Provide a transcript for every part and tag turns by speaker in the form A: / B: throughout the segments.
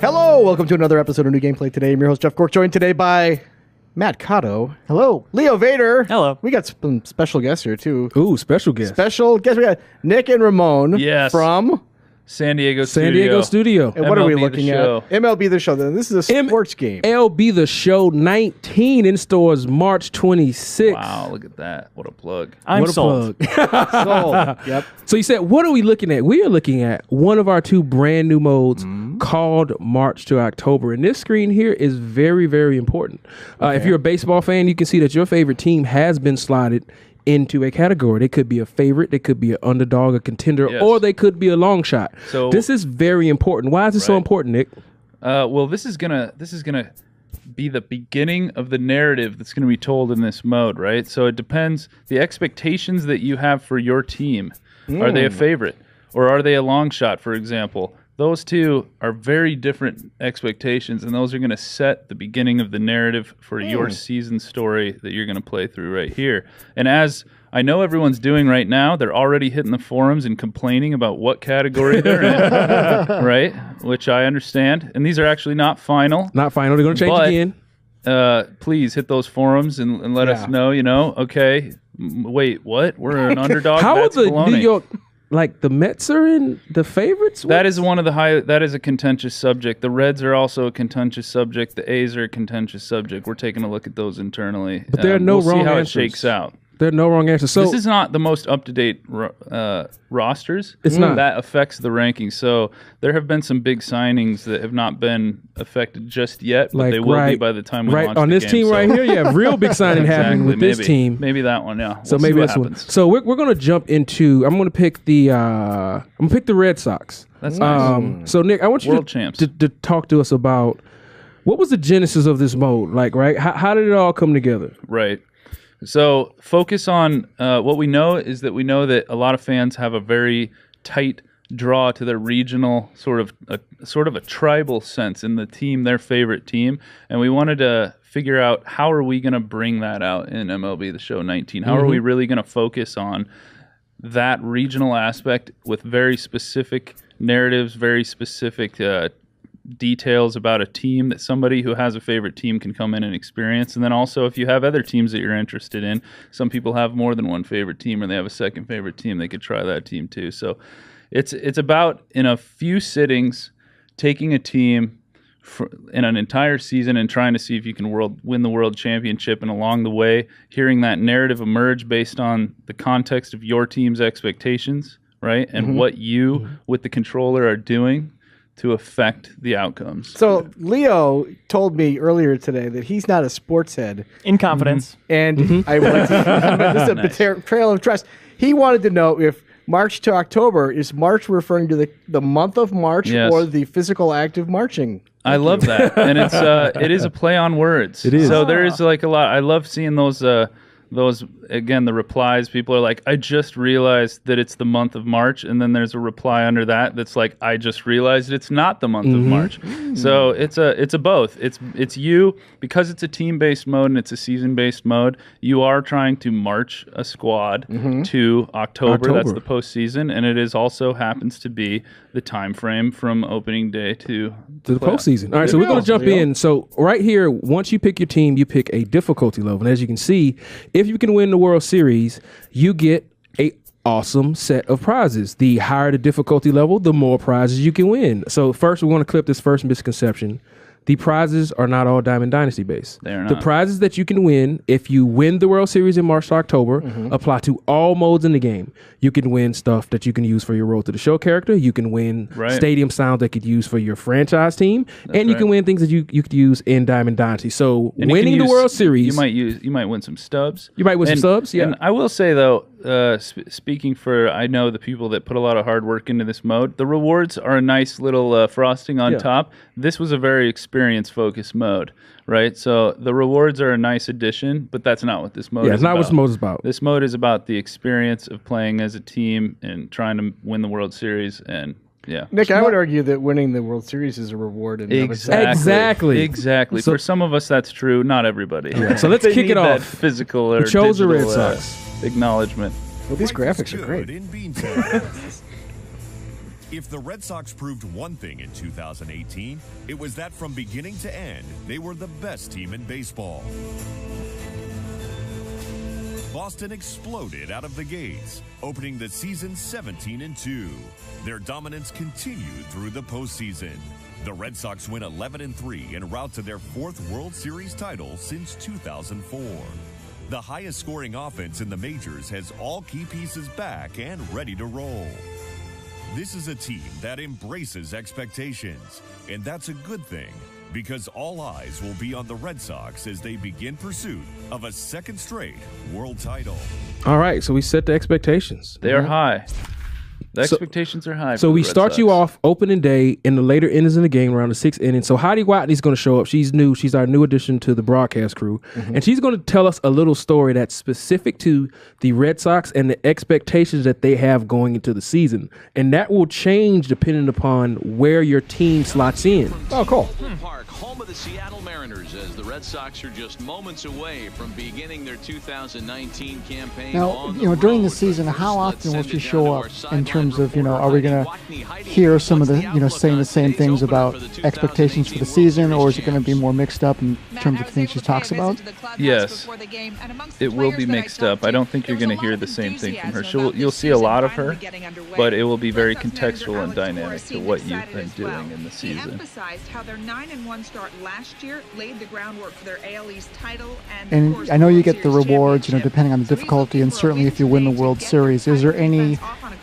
A: Hello, welcome to another episode of New Gameplay Today. I'm your host, Jeff Cork, joined today by Matt Cotto.
B: Hello.
A: Leo Vader.
C: Hello.
A: We got some special guests here, too.
D: Ooh, special guest.
A: Special guests. We got Nick and Ramon
C: Yes.
A: from...
C: San Diego
D: Studio.
A: And what are we
C: MLB The
A: looking at?
C: Show.
A: MLB The Show. This is a sports game.
D: MLB The Show 19 in stores March 26th.
C: Wow, look at that. What a plug.
B: I'm
D: What a
B: sold.
D: plug.
A: Sold. Yep.
D: So you said, what are we looking at? We are looking at one of our two brand new modes called March to October. And this screen here is very, very important. If you're a baseball fan, you can see that your favorite team has been slotted into a category. They could be a favorite, they could be an underdog, a contender,
C: Yes.
D: or they could be a long shot.
C: So-
D: this is very important. Why is this so
C: Right.
D: important, Nick?
C: Well, this is gonna be the beginning of the narrative that's gonna be told in this mode, right? So it depends. The expectations that you have for your team. Are they a favorite, or are they a long shot? For example, those two are very different expectations, and those are going to set the beginning of the narrative for your season story that you're going to play through right here. And as I know everyone's doing right now, they're already hitting the forums and complaining about what category they're in, right? Which I understand. And these are actually not final.
D: Not final. They're going to change
C: But-
D: again.
C: Please hit those forums and let us know, okay, wait, what? We're an underdog?
D: How are
C: That's
D: the
C: baloney.
D: New York, like the Mets are in the favorites?
C: That is one of the that is a contentious subject. The Reds are also a contentious subject. The A's are a contentious subject. We're taking a look at those internally.
D: But there are no
C: we'll
D: wrong
C: see how
D: answers.
C: it shakes out.
D: There are no wrong answers. So
C: This is not the most up-to-date rosters.
D: It's not.
C: That affects the rankings. So there have been some big signings that have not been affected just yet, but they will be by the time we launch
D: on
C: the
D: this
C: game.
D: team
C: So-
D: right here. You have real big signing happening with this
C: maybe.
D: team.
C: Maybe that one, yeah.
D: So
C: We'll
D: maybe
C: see what
D: this one.
C: happens.
D: So we're going to jump into. I'm going to pick the. Red Sox.
C: That's nice.
D: So Nick, I want you
C: World champs.
D: to talk to us about what was the genesis of this mode. Like, right? How did it all come together?
C: Right. So focus on what we know is that we know that a lot of fans have a very tight draw to their regional sort of a tribal sense in the team, their favorite team, and we wanted to figure out how are we going to bring that out in MLB The Show 19. How are we really going to focus on that regional aspect with very specific narratives, very specific details about a team that somebody who has a favorite team can come in and experience. And then also if you have other teams that you're interested in, some people have more than one favorite team or they have a second favorite team, they could try that team too. So it's about in a few sittings taking a team in an entire season and trying to see if you can win the world championship, and along the way hearing that narrative emerge based on the context of your team's expectations, right? And what you with the controller are doing to affect the outcomes.
A: So Leo told me earlier today that he's not a sports head.
B: In confidence.
A: And I would like to, this is a betrayal of trust. He wanted to know if March to October, is March referring to the month of March
C: Yes.
A: or the physical act of marching?
C: I love that, and it is a play on words.
D: It is.
C: So there is like a lot. I love seeing those again, the replies. People are like, I just realized that it's the month of March, and then there's a reply under that that's like, I just realized it's not the month of March. So it's a both. It's you, because it's a team-based mode and it's a season-based mode. You are trying to march a squad to October. That's the postseason, and it is also happens to be the time frame from opening day to
D: The
C: playoff.
D: postseason. All right, so we're going to jump in. So right here, once you pick your team, you pick a difficulty level. And as you can see, if you can win the World Series, you get a awesome set of prizes. The higher the difficulty level, the more prizes you can win. So first, we want to clip this first misconception. The prizes are not all Diamond Dynasty based.
C: They are
D: The
C: not.
D: prizes that you can win if you win the World Series in March to October apply to all modes in the game. You can win stuff that you can use for your Road to the Show character. You can win stadium sounds that you could use for your franchise team. And you can win things that you could use in Diamond Dynasty. So
C: And you
D: winning
C: can
D: the
C: use-
D: World Series.
C: you might win some stubs.
D: You might win some subs, yeah.
C: And I will say though, speaking for I know the people that put a lot of hard work into this mode, the rewards are a nice little frosting on top. This was a very experience focused mode, right? So the rewards are a nice addition, but that's not what this mode is
D: it's not
C: about.
D: what this mode is about.
C: This mode is about the experience of playing as a team and trying to win the World Series. And yeah,
A: Nick, I would argue that winning the World Series is a reward in and of itself.
D: Exactly.
C: So, for some of us, that's true. Not everybody.
D: So let's
C: They
D: kick
C: need
D: it
C: that
D: off.
C: physical or
D: We chose the
C: digital,
D: Red Sox.
C: acknowledgement.
A: Well, these graphics are great.
B: If the Red Sox proved one thing in 2018, it was that from beginning to end, they were the best team in baseball. Boston exploded out of the gates, opening the season 17-2. Their dominance continued through the postseason. The Red Sox win 11-3 en route to their 4th World Series title since 2004. The highest scoring offense in the majors has all key pieces back and ready to roll. This is a team that embraces expectations, and that's a good thing, because all eyes will be on the Red Sox as they begin pursuit of a 2nd straight world title.
D: All right, so we set the expectations.
C: They are high. The expectations are high.
D: So we start you off opening day in the later innings in the game, around the 6th inning. So Heidi Watney's going to show up. She's new. She's our new addition to the broadcast crew. And she's going to tell us a little story that's specific to the Red Sox and the expectations that they have going into the season. And that will change depending upon where your team slots in.
A: Oh, cool.
E: Park, home of the Seattle Mariners, as the Red Sox are just moments away from beginning their 2019 campaign.
F: Now, during the season, how often will she show up in terms of, are we going to hear some of the, saying the same things about expectations for the season, or is it going to be more mixed up in terms of things she talks about?
C: Yes, it will be mixed up. I don't think you're going to hear the same thing from her. You'll see a lot of her, but it will be very contextual and dynamic to what you've been doing in the season.
G: Emphasized how their 9-1 start last year laid the groundwork for their AL East title,
F: and I know you get the rewards, depending on the difficulty, and certainly if you win the World Series. Is there any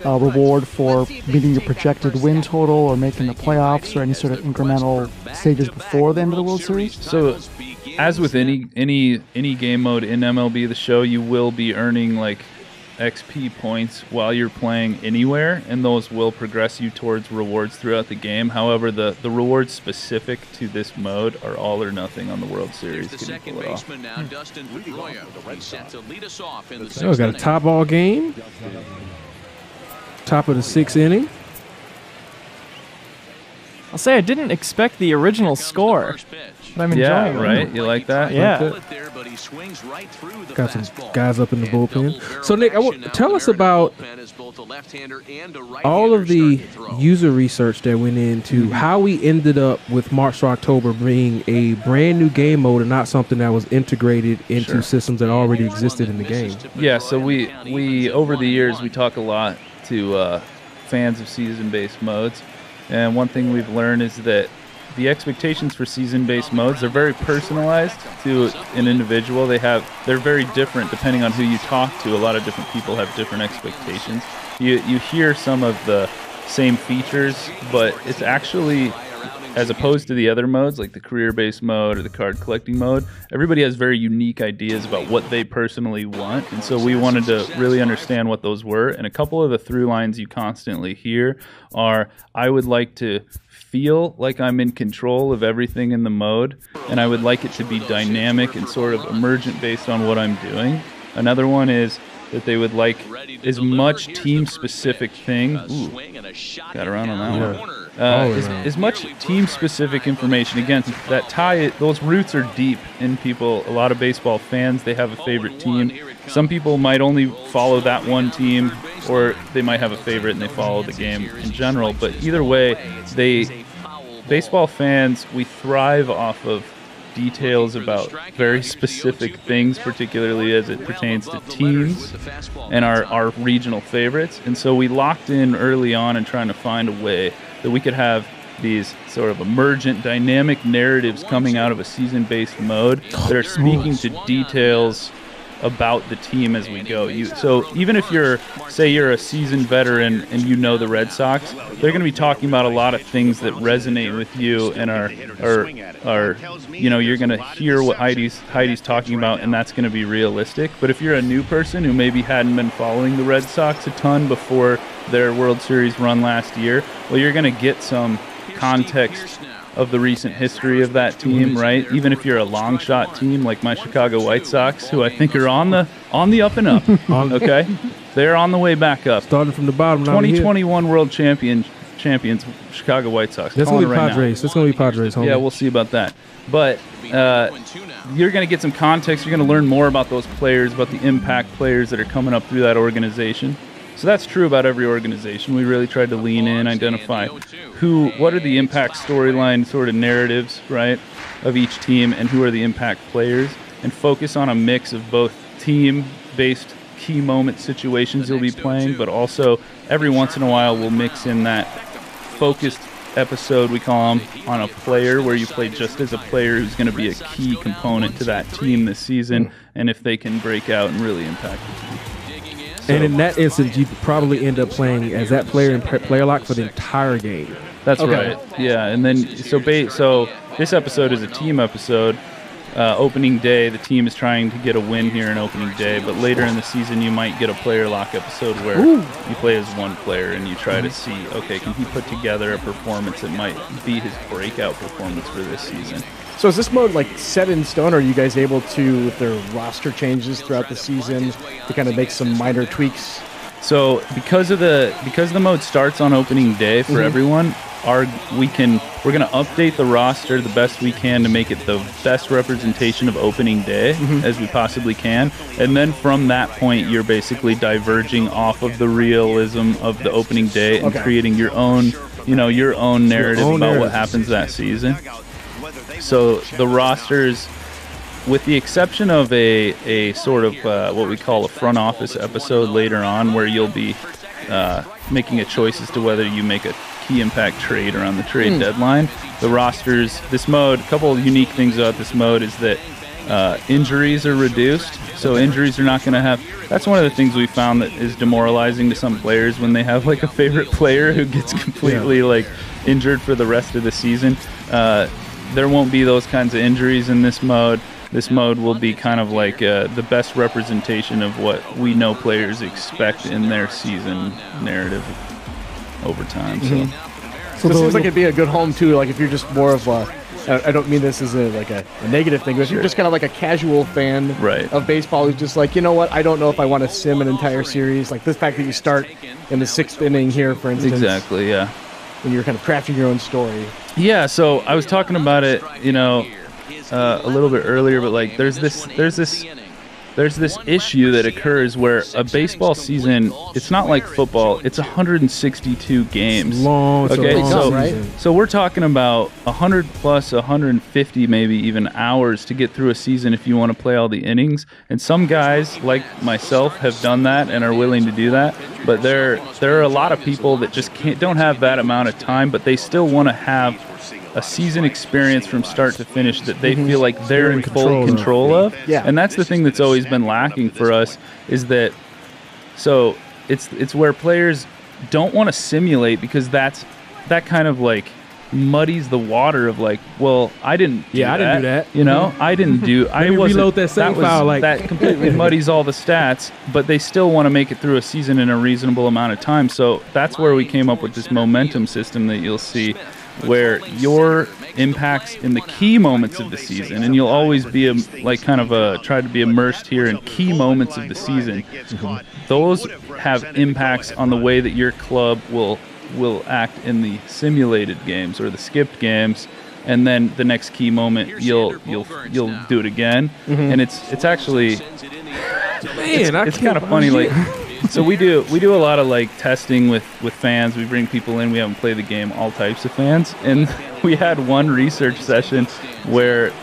F: reward for meeting your projected win total or making the playoffs or any sort of incremental stages before the end of the World Series?
C: So, as with any game mode in MLB The Show, you will be earning like XP points while you're playing anywhere, and those will progress you towards rewards throughout the game. However, the rewards specific to this mode are all or nothing on the World Series.
E: The second baseman now, Dustin Pedroia. He's set to lead us off in the 6th
D: We got a tie ball game. Top of the 6th inning.
H: I'll say I didn't expect the original score, but I'm enjoying it.
C: Right? You like that?
H: Yeah.
D: Got some guys up in the bullpen. So, Nick, tell us about all of the user research that went into how we ended up with March to October being a brand new game mode and not something that was integrated into systems that already existed in the game.
C: Yeah, so we over the years, we talk a lot to fans of season-based modes. And one thing we've learned is that the expectations for season-based modes are very personalized to an individual. They're very different depending on who you talk to. A lot of different people have different expectations. You hear some of the same features, but it's actually, as opposed to the other modes like the career-based mode or the card collecting mode, everybody has very unique ideas about what they personally want. And so we wanted to really understand what those were. And a couple of the through lines you constantly hear are, I would like to feel like I'm in control of everything in the mode, and I would like it to be dynamic and sort of emergent based on what I'm doing. Another one is that they would like as much team-specific thing. Got around on that one. As much team-specific information. Again, that those roots are deep in people. A lot of baseball fans, they have a favorite team. Some people might only follow that one team, or they might have a favorite and they follow the game in general. But either way, baseball fans, we thrive off of details about very specific things, particularly as it pertains to teams and our regional favorites. And so we locked in early on in trying to find a way that we could have these sort of emergent, dynamic narratives coming out of a season-based mode that are speaking to details about the team as we go. So even if you're a seasoned veteran and you know the Red Sox, they're going to be talking about a lot of things that resonate with you and are you're going to hear what Heidi's talking about, and that's going to be realistic. But if you're a new person who maybe hadn't been following the Red Sox a ton before their World Series run last year, well, you're going to get some context of the recent history of that team, right? Even if you're a long shot team like my Chicago White Sox, who I think are on the up and up. Okay, they're on the way back up.
D: Starting from the bottom.
C: 2021 World Champions, Chicago White Sox.
D: That's gonna be Padres. That's gonna be Padres. Homie.
C: Yeah, we'll see about that. But you're gonna get some context. You're gonna learn more about those players, about the impact players that are coming up through that organization. So that's true about every organization. We really tried to lean in, identify what are the impact storyline sort of narratives, right, of each team, and who are the impact players, and focus on a mix of both team-based key moment situations you'll be playing, but also every once in a while we'll mix in that focused episode, we call them, on a player where you play just as a player who's going to be a key component to that team this season, and if they can break out and really impact the team. So,
D: and in that instance, you probably end up playing as that player in player lock for the entire game.
C: That's right. Yeah, and then so this episode is a team episode. Opening day, the team is trying to get a win here in opening day, but later in the season you might get a player lock episode where you play as one player and you try to see, okay, can he put together a performance that might be his breakout performance for this season.
A: So is this mode like set in stone, or are you guys able to, with their roster changes throughout the season, to kind of make some minor tweaks?
C: So because the mode starts on opening day for everyone, we're going to update the roster the best we can to make it the best representation of opening day as we possibly can, and then from that point you're basically diverging off of the realism of the opening day and creating your own narrative about what happens that season. So the rosters, with the exception of a sort of what we call a front office episode later on, where you'll be making a choice as to whether you make a key impact trade around the trade deadline. The rosters, this mode, a couple of unique things about this mode is that injuries are reduced. So injuries are not going to have, that's one of the things we found that is demoralizing to some players when they have like a favorite player who gets completely like injured for the rest of the season. There won't be those kinds of injuries in this mode. This mode will be kind of like the best representation of what we know players expect in their season narrative over time.
A: So it seems like it'd be a good home too. Like if you're just more of a, I don't mean this as a negative thing, but if you're just kind of like a casual fan of baseball who's just like, you know what, I don't know if I want to sim an entire series. Like the fact that you start in the 6th inning here, for instance.
C: Exactly, yeah.
A: When you're kind of crafting your own story.
C: Yeah, so I was talking about it, a little bit earlier, but like there's this issue that occurs where a baseball season, it's not like football, it's 162 games.
D: Long,
C: so we're talking about 100 plus 150 maybe even hours to get through a season if you want to play all the innings. And some guys like myself have done that and are willing to do that, but there are a lot of people that just don't have that amount of time, but they still want to have a season experience from start to finish that they feel like they're in full control of.
A: Yeah.
C: And that's the thing that's always been lacking for us, is that, so it's where players don't want to simulate, because that kind of like muddies the water of like, well, I didn't do that.
D: I didn't do that.
C: I didn't do, I wasn't,
D: reload that same file. Like
C: that completely muddies all the stats, but they still want to make it through a season in a reasonable amount of time. So that's where we came up with this momentum system that you'll see, where your impacts in the key moments of the season, and you'll always be try to be immersed here in key moments of the season. Those have impacts on the way that your club will act in the simulated games or the skipped games, and then the next key moment you'll do it again. And it's actually it's kind of funny, like. So we do a lot of like testing with fans. We bring people in. We haven't played the game, all types of fans, and we had one research session where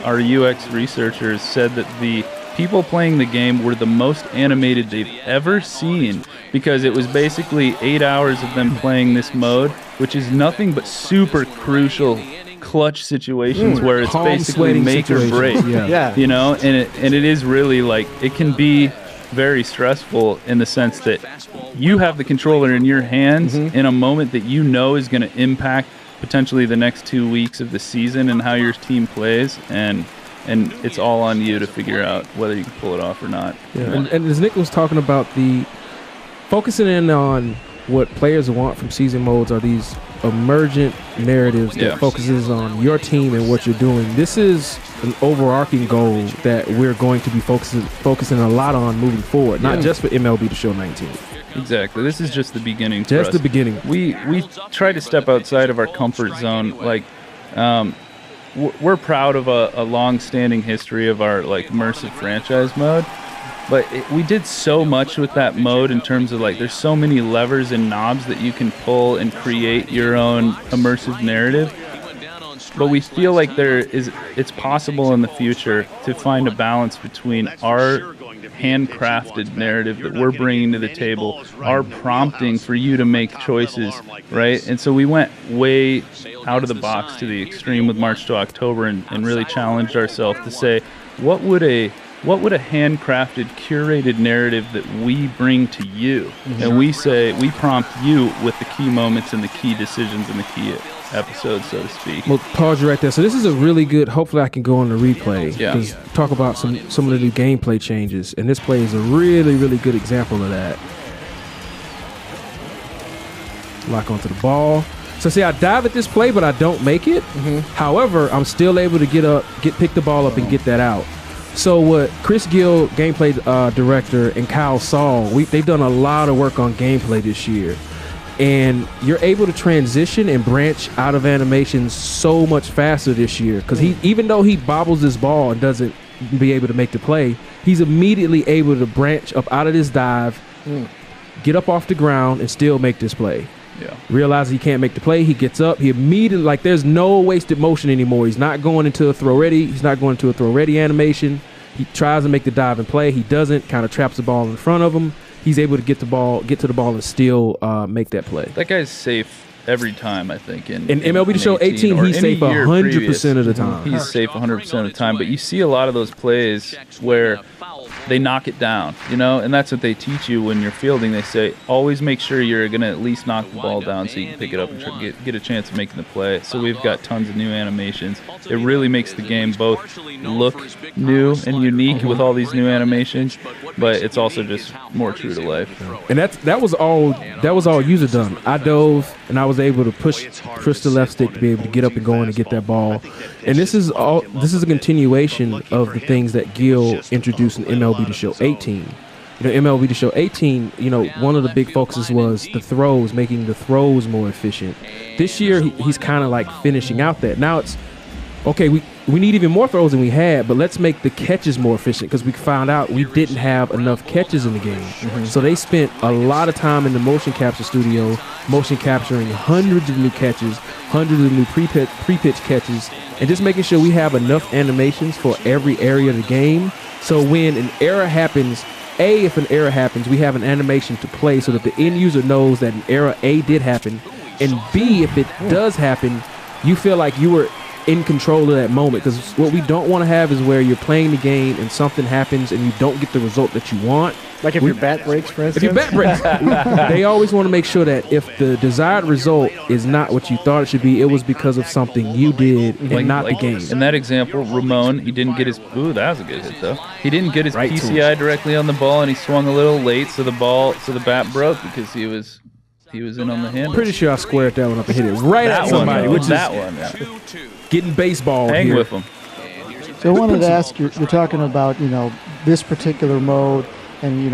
C: our UX researchers said that the people playing the game were the most animated they've ever seen, because it was basically 8 hours of them playing this mode, which is nothing but super crucial clutch situations where it's basically make or break. And it is really like, it can be very stressful in the sense that you have the controller in your hands in a moment that you know is going to impact potentially the next 2 weeks of the season and how your team plays, and it's all on you to figure out whether you can pull it off or not.
D: And as Nick was talking about, the focusing in on what players want from season modes are these emergent narratives that focuses on your team and what you're doing. This is an overarching goal that we're going to be focusing a lot on moving forward, not just for MLB The Show 19.
C: Exactly. This is just the beginning.
D: Just the beginning.
C: We try to step outside of our comfort zone. Like, we're proud of a long-standing history of our like immersive franchise mode, we did so much with that mode in terms of like there's so many levers and knobs that you can pull and create your own immersive narrative. But we feel like it's possible in the future to find a balance between our handcrafted narrative that we're bringing to the table, our prompting for you to make choices, right? And so we went way out of the box to the extreme with March to October and really challenged ourselves to say, what would a handcrafted, curated narrative that we bring to you? And we prompt you with the key moments and the key decisions and the key episodes, so to speak.
D: Well, pause you right there. So this is a really good, hopefully I can go on the replay.
C: Yeah.
D: Talk about some of the new gameplay changes. And this play is a really, really good example of that. Lock onto the ball. So see, I dive at this play, but I don't make it. However, I'm still able to pick the ball up and get that out. So what Chris Gill, gameplay director, and Kyle Saul, they've done a lot of work on gameplay this year. And you're able to transition and branch out of animations so much faster this year. Because even though he bobbles this ball and doesn't be able to make the play, he's immediately able to branch up out of this dive, get up off the ground, and still make this play.
C: Yeah.
D: Realizes he can't make the play, he gets up, he immediately, like, there's no wasted motion anymore. He's not going into a throw ready. He's not going to a throw ready animation. He tries to make the dive and play. He doesn't, kind of traps the ball in front of him. He's able to get to the ball and still make that play.
C: That guy's safe every time, I think. In
D: MLB The Show 18, he's safe 100% of the time.
C: He's safe 100% of the time. But you see a lot of those plays where they knock it down, and that's what they teach you when you're fielding. They say, always make sure you're going to at least knock the ball down so you can pick it up and get a chance of making the play. So we've got tons of new animations. It really makes the game both look new and unique with all these new animations, but it's also just more true to life.
D: And that was all user done. I dove and I was able to push the left stick to be able to get up and go in and get that ball. And this is a continuation of the things that Gill introduced in MLB The Show 18. MLB The Show 18, one of the big focuses was the throws, making the throws more efficient. This year, he's kind of like finishing out that. Now it's, okay, we need even more throws than we had, but let's make the catches more efficient because we found out we didn't have enough catches in the game. So they spent a lot of time in the motion capture studio, motion capturing hundreds of new catches, hundreds of new pre-pitch catches, and just making sure we have enough animations for every area of the game. So when an error happens, if an error happens, we have an animation to play so that the end user knows that an error A did happen, and B, if it does happen, you feel like you were in control of that moment. Because what we don't want to have is where you're playing the game and something happens and you don't get the result that you want.
A: Like if your bat breaks, for instance?
D: If your bat breaks. They always want to make sure that if the desired result is not what you thought it should be, it was because of something you did and not the game.
C: In that example, Ramon, he didn't get his... Ooh, that was a good hit, though. He didn't get his PCI directly on the ball, and he swung a little late, so the bat broke because he was in on the hand.
D: Pretty sure I squared that one up and hit it right at somebody, which is getting baseball
C: Hang
D: here.
C: with him.
F: So I wanted to ask, you're talking about, this particular mode, and,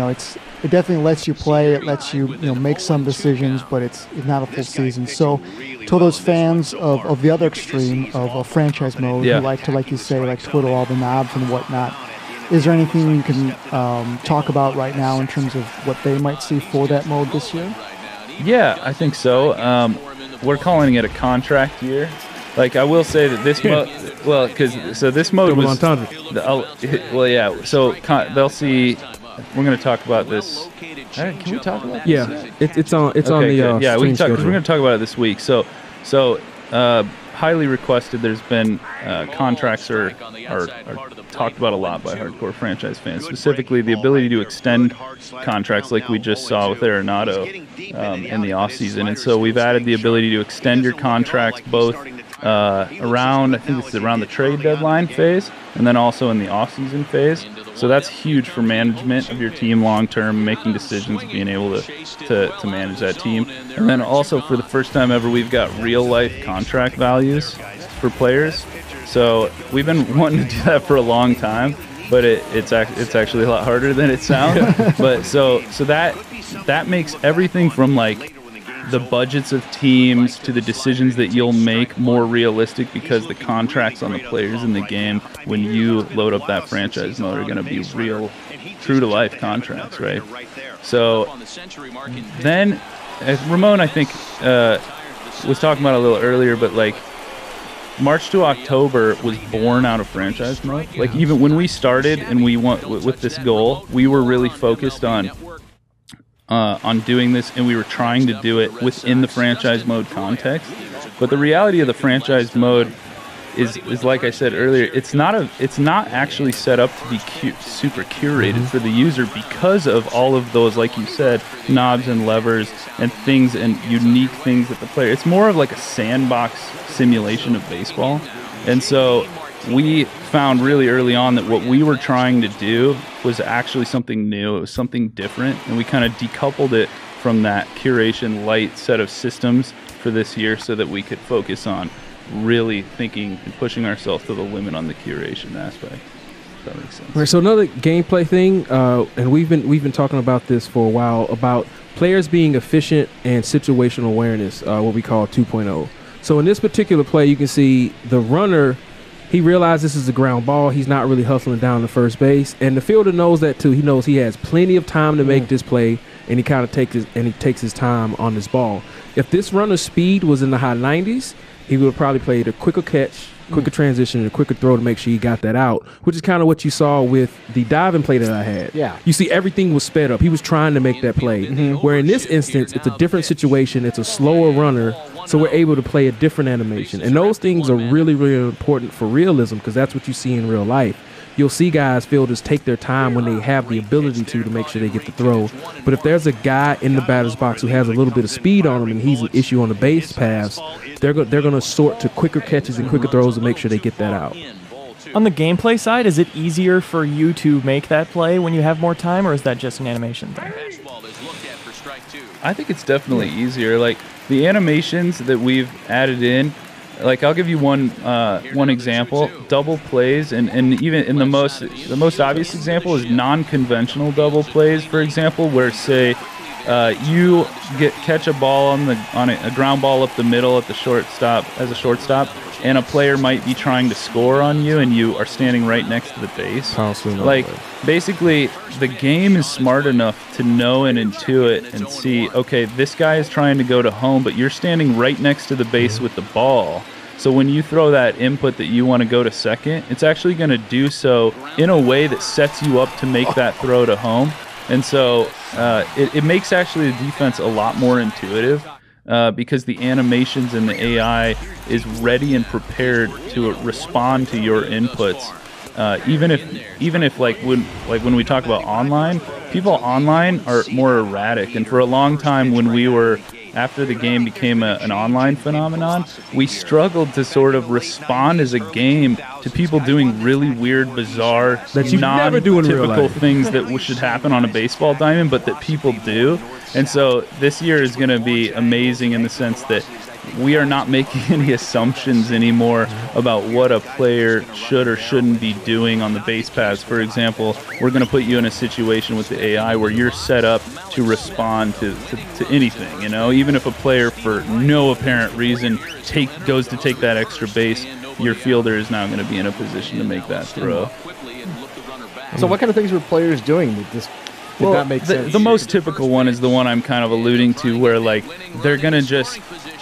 F: it definitely lets you play, it lets you, make some decisions, but it's not a full season. So to those fans of the other extreme of franchise mode who like to, like you say, like twiddle all the knobs and whatnot, is there anything you can talk about right now in terms of what they might see for that mode this year?
C: Yeah, I think so. We're calling it a contract year. Like, I will say that this mode, this mode
D: Double
C: was, so they'll see. We're going to talk about this. Can we talk about this?
D: Yeah, it's on the
C: we can talk, 'cause
D: schedule.
C: we're going to talk about it this week. So highly requested. There's been contracts are talked about a lot by hardcore franchise fans. Specifically, the ability to extend contracts, like we just saw with Arenado in the offseason. And so we've added the ability to extend your contracts both around, I think it's around the trade deadline phase, and then also in the offseason phase. So that's huge for management of your team long term, making decisions, being able to manage that team. And then also for the first time ever, we've got real life contract values for players. So we've been wanting to do that for a long time, but it's actually a lot harder than it sounds. But so that makes everything from like the budgets of teams to the decisions that you'll make more realistic, because the contracts on the players in the game when you load up that franchise mode are going to be real true to life contracts, right? So then, as Ramon, I think, was talking about a little earlier, but like March to October was born out of franchise mode. Like even when we started and we went with this goal, we were really focused on doing this, and we were trying to do it within the franchise mode context. But the reality of the franchise mode is like I said earlier, it's not actually set up to be super curated for the user because of all of those, like you said, knobs and levers and things and unique things that the player. It's more of like a sandbox simulation of baseball. And so we found really early on that what we were trying to do was actually something new. It was something different, and we kind of decoupled it from that curation light set of systems for this year so that we could focus on really thinking and pushing ourselves to the limit on the curation aspect. If that makes sense.
D: All right, so another gameplay thing, and we've been talking about this for a while, about players being efficient and situational awareness, what we call 2.0. So in this particular play, you can see the runner, he realized this is a ground ball. He's not really hustling down to first base, and the fielder knows that too. He knows he has plenty of time to make this play, and he kind of takes his time on this ball. If this runner's speed was in the high 90s, he would have probably played a quicker catch, quicker transition, and a quicker throw to make sure he got that out, which is kind of what you saw with the diving play that I had.
A: Yeah.
D: You see everything was sped up. He was trying to make that play. Where in this instance, it's a different situation. It's a slower runner, so we're able to play a different animation. And those things are really, really important for realism because that's what you see in real life. You'll see guys, fielders, take their time when they have the ability to make sure they get the throw. But if there's a guy in the batter's box who has a little bit of speed on him and he's an issue on the base pass, they're going to sort to quicker catches and quicker throws to make sure they get that out.
H: On the gameplay side, is it easier for you to make that play when you have more time, or is that just an animation thing?
C: I think it's definitely easier. Like the animations that we've added in, like I'll give you one example: double plays, and even in the most obvious example is non-conventional double plays. For example, where say you catch a ball on a ground ball up the middle at the shortstop as a shortstop, and a player might be trying to score on you, and you are standing right next to the base. Like basically, the game is smart enough to know and intuit and see, okay, this guy is trying to go to home, but you're standing right next to the base with the ball. So when you throw that input that you want to go to second, it's actually going to do so in a way that sets you up to make that throw to home. And so it makes actually the defense a lot more intuitive because the animations and the AI is ready and prepared to respond to your inputs. Even if when we talk about online, people online are more erratic. And for a long time when we were, after the game became an online phenomenon, we struggled to sort of respond as a game to people doing really weird, bizarre, non-typical things that should happen on a baseball diamond, but that people do. And so this year is going to be amazing in the sense that we are not making any assumptions anymore about what a player should or shouldn't be doing on the base paths. For example, we're going to put you in a situation with the AI where you're set up to respond to anything, even if a player for no apparent reason goes to take that extra base, your fielder is now going to be in a position to make that throw.
A: So what kind of things were players doing with this? Did that make sense?
C: The most typical one is the one I'm kind of alluding to, where like they're gonna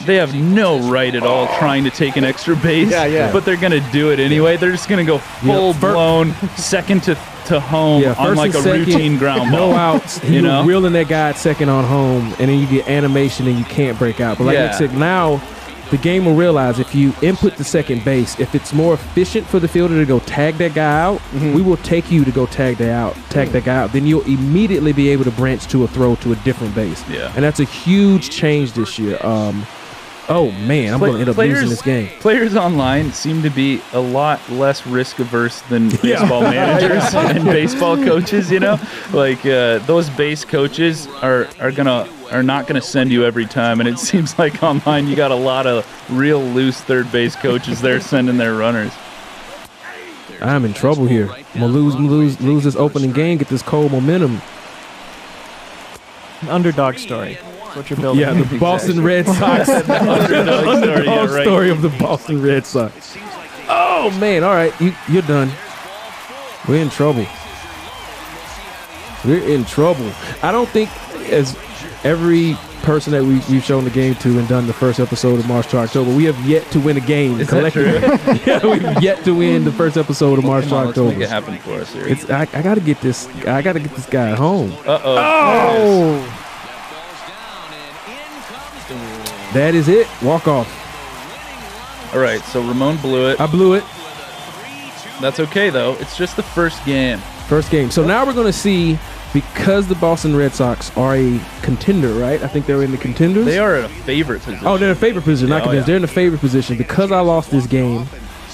C: they have no right at all trying to take an extra base, but they're gonna do it anyway. They're just gonna go full blown second to home on like a routine ground ball.
D: No outs. You're reeling that guy at second on home, and then you get animation and you can't break out. But like I said, now the game will realize if you input the second base, if it's more efficient for the fielder to go tag that guy out, we will take you to go tag that guy out. Then you'll immediately be able to branch to a throw to a different base. Yeah. And that's a huge change this year. Oh man, I'm going to end up losing this game.
C: Players online seem to be a lot less risk averse than baseball managers and baseball coaches. Like those base coaches are not gonna send you every time, and it seems like online you got a lot of real loose third base coaches there sending their runners.
D: I'm in trouble here. I'm gonna lose this opening game, get this cold momentum.
H: An underdog story. What you're building.
D: Yeah, the Boston Red Sox. the underdog story of the Boston Red Sox. Oh man! All right, you're done. We're in trouble. We're in trouble. I don't think as every person that we've shown the game to and done the first episode of March to October, we have yet to win a game collectively. Yeah, we've yet to win the first episode of March to October.
C: Let's make it happen for us here.
D: I gotta get this. I gotta get this guy at home.
C: Oh!
D: That is it. Walk off.
C: All right, so Ramon blew it.
D: I blew it.
C: That's okay, though. It's just the first game.
D: First game. So now we're going to see, because the Boston Red Sox are a contender, right? I think they're in the contenders.
C: They are in a favorite position.
D: Oh, they're in a favorite position, not contenders. They're in a favorite position. Because I lost this game,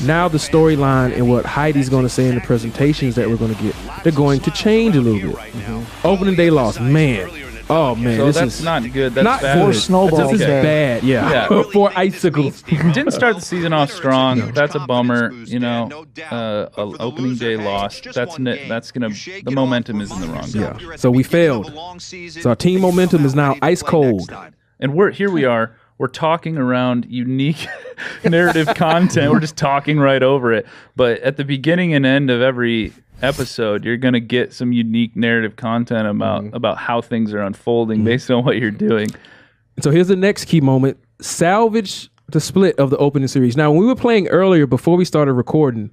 D: now the storyline and what Heidi's going to say in the presentations that we're going to get, they're going to change a little bit. Opening day loss. Man. Oh, man.
C: So
D: this
C: that's
D: is
C: not good. That's
D: not
C: bad.
F: For snowballs.
D: This is bad, yeah. For icicles.
C: Didn't start the season off strong. That's a bummer. You know, opening day loss. That's gonna. The momentum is in the wrong.
D: Yeah. So we failed. So our team momentum is now ice cold.
C: And we are. We're talking around unique narrative content. We're just talking right over it. But at the beginning and end of every episode, you're going to get some unique narrative content about how things are unfolding based on what you're doing.
D: So here's the next key moment. Salvage the split of the opening series. Now, when we were playing earlier, before we started recording,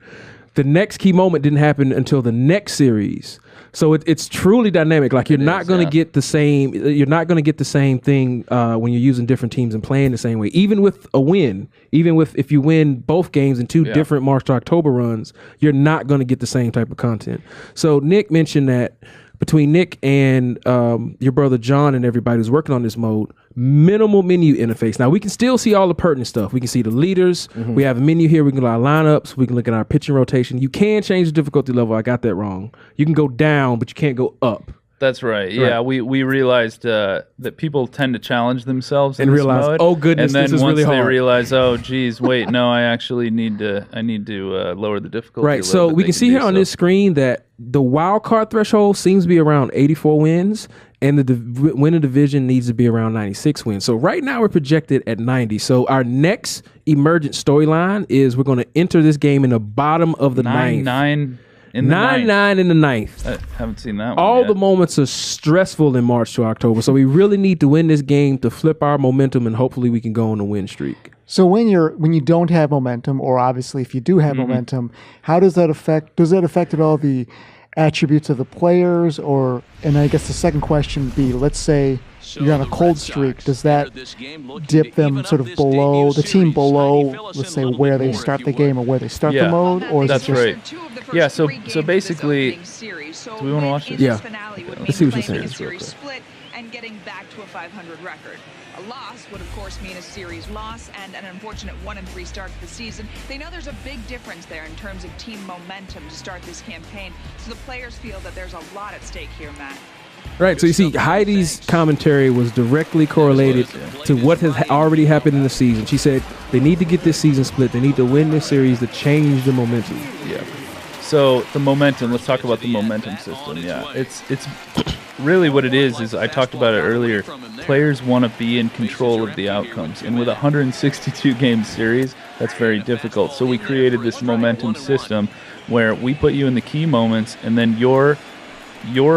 D: the next key moment didn't happen until the next series. So it's truly dynamic. Like you're not going to get the same. You're not going to get the same thing when you're using different teams and playing the same way. Even with a win, if you win both games in two different March to October runs, you're not going to get the same type of content. So Nick mentioned that between Nick and your brother John and everybody who's working on this mode, minimal menu interface. Now we can still see all the pertinent stuff. We can see the leaders. We have a menu here. We can look at our lineups. We can look at our pitching rotation. You can change the difficulty level. I got that wrong. You can go down, but you can't go up.
C: That's right. Yeah, we realized that people tend to challenge themselves
D: and realize,
C: mode,
D: oh goodness,
C: and then
D: this is
C: once
D: really hard.
C: they realize, oh geez, wait, no, I actually need to lower the difficulty.
D: Right. So we can see here on this screen that the wild card threshold seems to be around 84 wins, and the winning division needs to be around 96 wins. So right now we're projected at 90. So our next emergent storyline is we're going to enter this game in the bottom of the ninth.
C: 9-9 in the ninth. I haven't seen that one
D: All
C: yet.
D: the moments are stressful in March to October. So we really need to win this game to flip our momentum, and hopefully we can go on a win streak.
F: So when you don't have momentum, or obviously if you do have momentum, how does that affect? Does that affect at all the attributes of the players? Or, and I guess the second question would be, let's say you're on a cold streak, does that dip them sort of below the team below, let's say, where they start the game or where they start the mode? Or is
C: that's
F: it just,
C: right. Yeah, so basically, do we want to watch this?
D: Yeah. Let's see what you're saying.
G: Series split and getting back to a 500 record. A loss would, of course, mean a series loss and an unfortunate 1-3 start to the season. They know there's a big difference there in terms of team momentum to start this campaign, so the players feel that there's a lot at stake here, Matt.
D: Right, so you see, Heidi's commentary was directly correlated to what has already happened in the season. She said they need to get this season split. They need to win this series to change the momentum.
C: Yeah. So the momentum, let's talk about the momentum system. Yeah, it's really what it is I talked about it earlier. Players want to be in control of the outcomes. And with a 162-game series, that's very difficult. So we created this momentum system where we put you in the key moments, and then your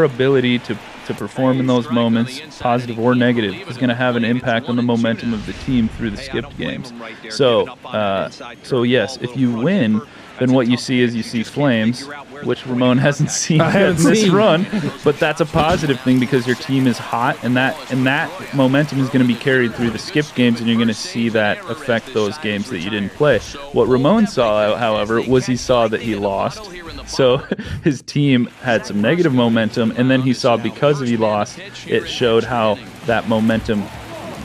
C: ability to perform in those moments, positive or negative, is going to have an impact on the momentum of the team through the skipped games. So yes, if you win, then what you see flames, which Ramon hasn't seen in this run, but that's a positive thing because your team is hot, and that momentum is going to be carried through the skipped games, and you're going to see that affect those games that you didn't play. What Ramon saw, however, was he saw that he lost, so his team had some negative momentum, and then he saw because he lost, it showed how that momentum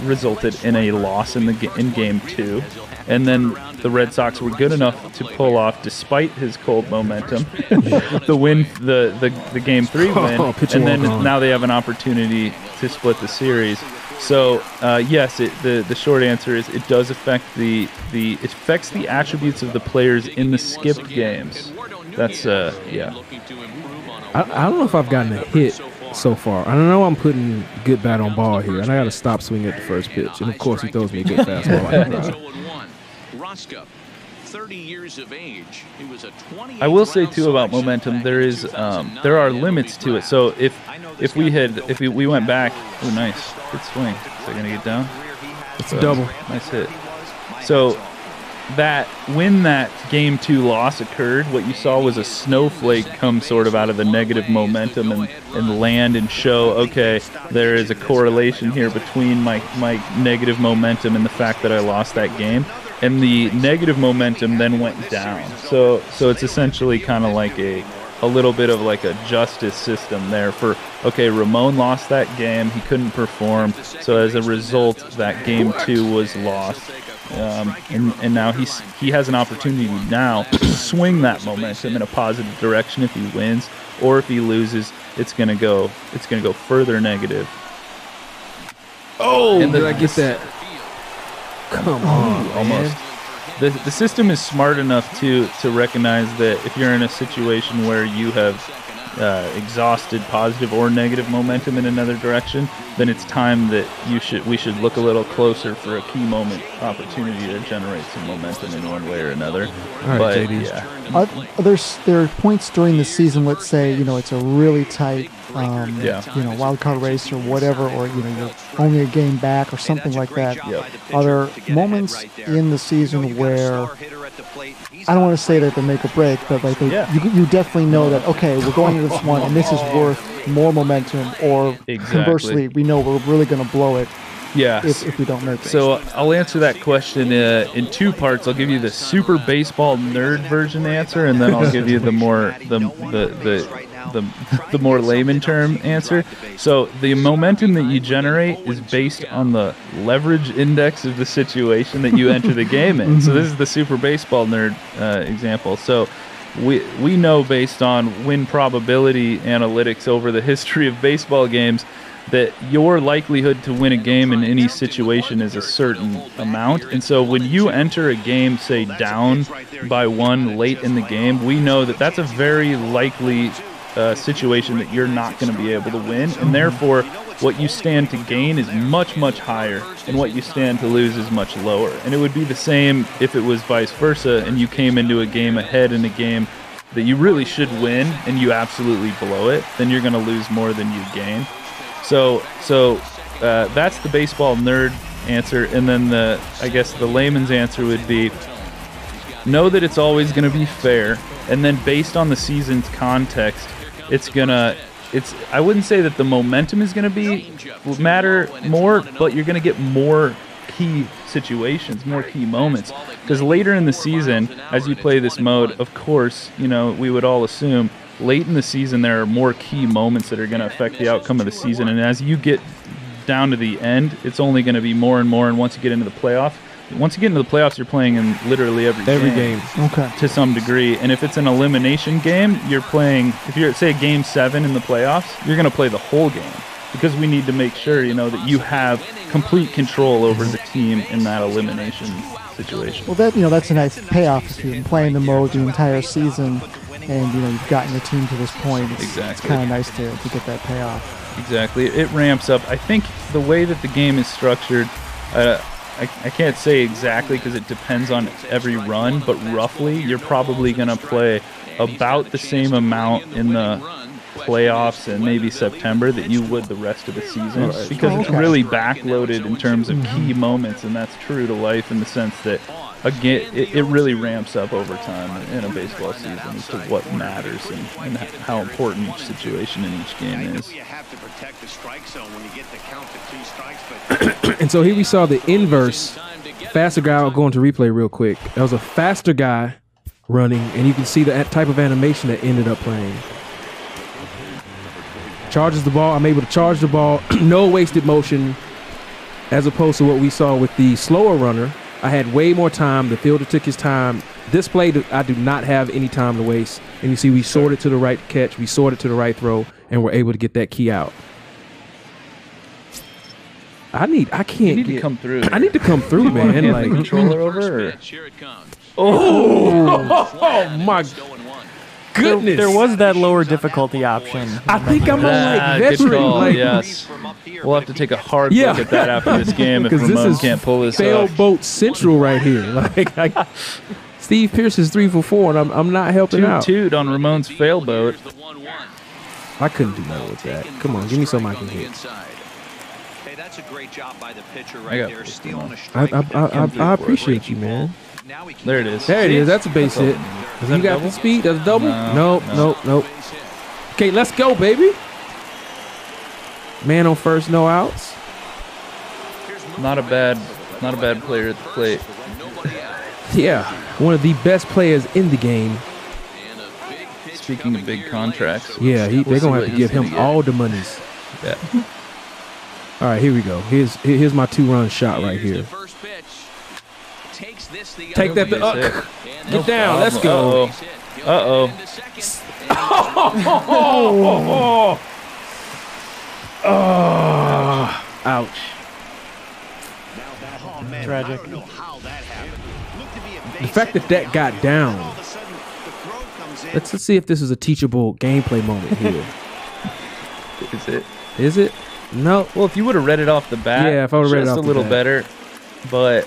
C: resulted in a loss in game 2, and then the Red Sox were good enough to pull off, despite his cold momentum, the game 3 win, and then now they have an opportunity to split the series. So yes, the short answer is it does affect it affects the attributes of the players in the skipped games. That's yeah.
D: I don't know if I've gotten a hit so far. I know I'm putting good bat on ball here, and I got to stop swinging at the first pitch. And of course, he throws me a good fastball.
E: 30 years of age. He was a 28th
C: I will say
E: round
C: too about
E: selection
C: momentum.
E: back
C: There
E: in
C: is
E: 2009
C: there are
E: MLB
C: limits to it.
E: draft.
C: So if we went back, oh nice, good swing. Is that gonna get down?
D: It's a double.
C: Nice hit. So that when that game 2 loss occurred, what you saw was a snowflake come sort of out of the negative momentum and land and show, okay, there is a correlation here between my negative momentum and the fact that I lost that game. And the negative momentum then went down. So it's essentially kind of like a little bit of like a justice system there for, okay, Ramon lost that game, he couldn't perform, so as a result that game 2 was lost. And now he has an opportunity now to swing that momentum in a positive direction if he wins, or if he loses, it's gonna go further negative.
D: Oh, did I get that? Come on,
C: almost. The system is smart enough to recognize that if you're in a situation where you have exhausted positive or negative momentum in another direction, then it's time that we should look a little closer for a key moment opportunity to generate some momentum in one way or another.
D: All right,
C: but
D: JD.
C: yeah,
F: There are points during the season, let's say, it's a really tight, wild card race or whatever, or, you're only a game back or something like that.
C: Yep.
F: Are there moments in the season where, I don't want to say that they make or break, but like you definitely know that, okay, we're going into this one and this is worth more momentum, or conversely, we know we're really going to blow it if we don't make it.
C: So I'll answer that question in 2 parts. I'll give you the super baseball nerd version answer, and then I'll give you the more the more layman term answer. So the momentum that you generate is based on the leverage index of the situation that you enter the game in. So this is the super baseball nerd example. So we know based on win probability analytics over the history of baseball games that your likelihood to win a game in any situation is a certain amount. And so when you enter a game, say, down by 1 late in the game, we know that that's a very likely situation that you're not going to be able to win. And therefore, what you stand to gain is much, much higher, and what you stand to lose is much lower. And it would be the same if it was vice versa, and you came into a game ahead in a game that you really should win, and you absolutely blow it, then you're going to lose more than you gain. So that's the baseball nerd answer, and then I guess the layman's answer would be know that it's always going to be fair, and then based on the season's context, I wouldn't say that the momentum is going to matter more, but you're going to get more key situations, more key moments, because later in the season, as you play this mode, of course, we would all assume late in the season, there are more key moments that are going to affect the outcome of the season. And as you get down to the end, it's only going to be more and more. And once you get into the playoffs, you're playing in literally every game.
F: Okay.
C: To some degree. And if it's an elimination game, you're playing, if you're at, say, Game 7 in the playoffs, you're going to play the whole game. Because we need to make sure, that you have complete control over the team in that elimination situation.
F: Well, that's a nice payoff if you've been playing the mode the entire season. And you've gotten your team to this point. It's kind of nice to get that payoff.
C: Exactly. It ramps up. I think the way that the game is structured, I can't say exactly because it depends on every run, but roughly you're probably going to play about the same amount in the playoffs and maybe September that you would the rest of the season, because it's really backloaded in terms of key moments, and that's true to life in the sense that again, it really ramps up over time in a baseball season as to what matters and how important each situation in each game is.
D: And so here we saw the inverse. Faster guy, I'll go into replay real quick. That was a faster guy running, and you can see the type of animation that ended up playing. Charges the ball. I'm able to charge the ball. No wasted motion, as opposed to what we saw with the slower runner. I had way more time. The fielder took his time. This play, I do not have any time to waste. And you see we sorted to the right catch, we sorted to the right throw, and we're able to get that key out. I need
C: to come through.
D: I need to come through, man.
C: Like controller over.
D: Oh my goodness!
H: There was that lower difficulty option.
D: I think I'm on like veteran.
C: Yes. We'll have to take a hard look at that after this game if Ramon can't pull this off.
D: Sailboat Central right here. Steve Pierce is 3 for 4, and I'm not helping out.
C: 2-2 on Ramon's fail boat.
D: I couldn't do nothing with that. Come on, give me something I can hit.
I: Hey, that's a great job by the pitcher
C: I
I: right
C: got
I: there,
C: this,
I: stealing a strike.
D: I appreciate you, man.
C: There it is.
D: There it is. That's a base hit.
C: Is that
D: You got
C: double?
D: the speed? That's a double?
C: No,
D: Nope. Okay, let's go, baby. Man on first, no outs.
C: Not a bad player at the plate.
D: Yeah, one of the best players in the game.
C: Speaking of big contracts.
D: Yeah, they're
C: We'll see
D: gonna
C: what
D: have to
C: he's
D: give him
C: gonna get.
D: all the monies.
C: Yeah.
D: All right, here we go. Here's my 2-run shot right here. Take that. Get down. Let's go.
C: Uh-oh.
D: Oh, ouch.
H: Tragic.
D: The fact that got down. Let's see if this is a teachable gameplay moment here.
C: Is it?
D: Is it? No.
C: Well, if you would have read it off the bat,
D: Yeah, if I would've read it
C: just
D: off
C: a
D: the
C: little
D: bat.
C: better. But,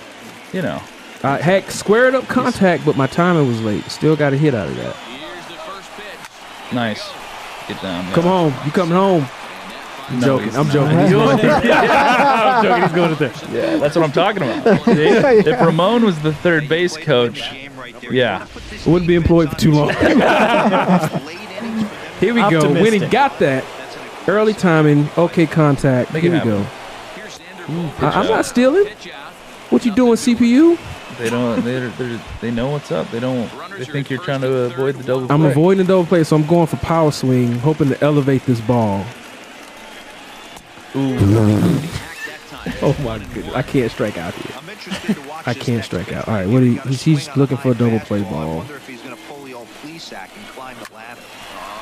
C: you know.
D: I had squared up contact, but my timing was late. Still got a hit out of that.
C: Nice. Get down. Man.
D: Come home. You coming home? I'm
C: No,
D: joking.
C: he's
D: I'm
C: not.
D: joking. He's going there. I'm joking. He's going there.
C: Yeah, that's what I'm talking about. See? If Ramon was the third base coach, yeah.
D: I wouldn't be employed for too long. Here we go. When he
H: Optimistic.
D: got that early timing, okay contact.
C: Make
D: Here we
C: it
D: go.
C: happen.
D: I'm not stealing. What you doing, CPU?
C: They don't. They know what's up. They don't. They think you're trying to avoid the double play.
D: I'm avoiding the double play, so I'm going for power swing, hoping to elevate this ball. Oh my goodness! I can't strike out here. I can't strike out. All right, what? He's looking for a double play ball.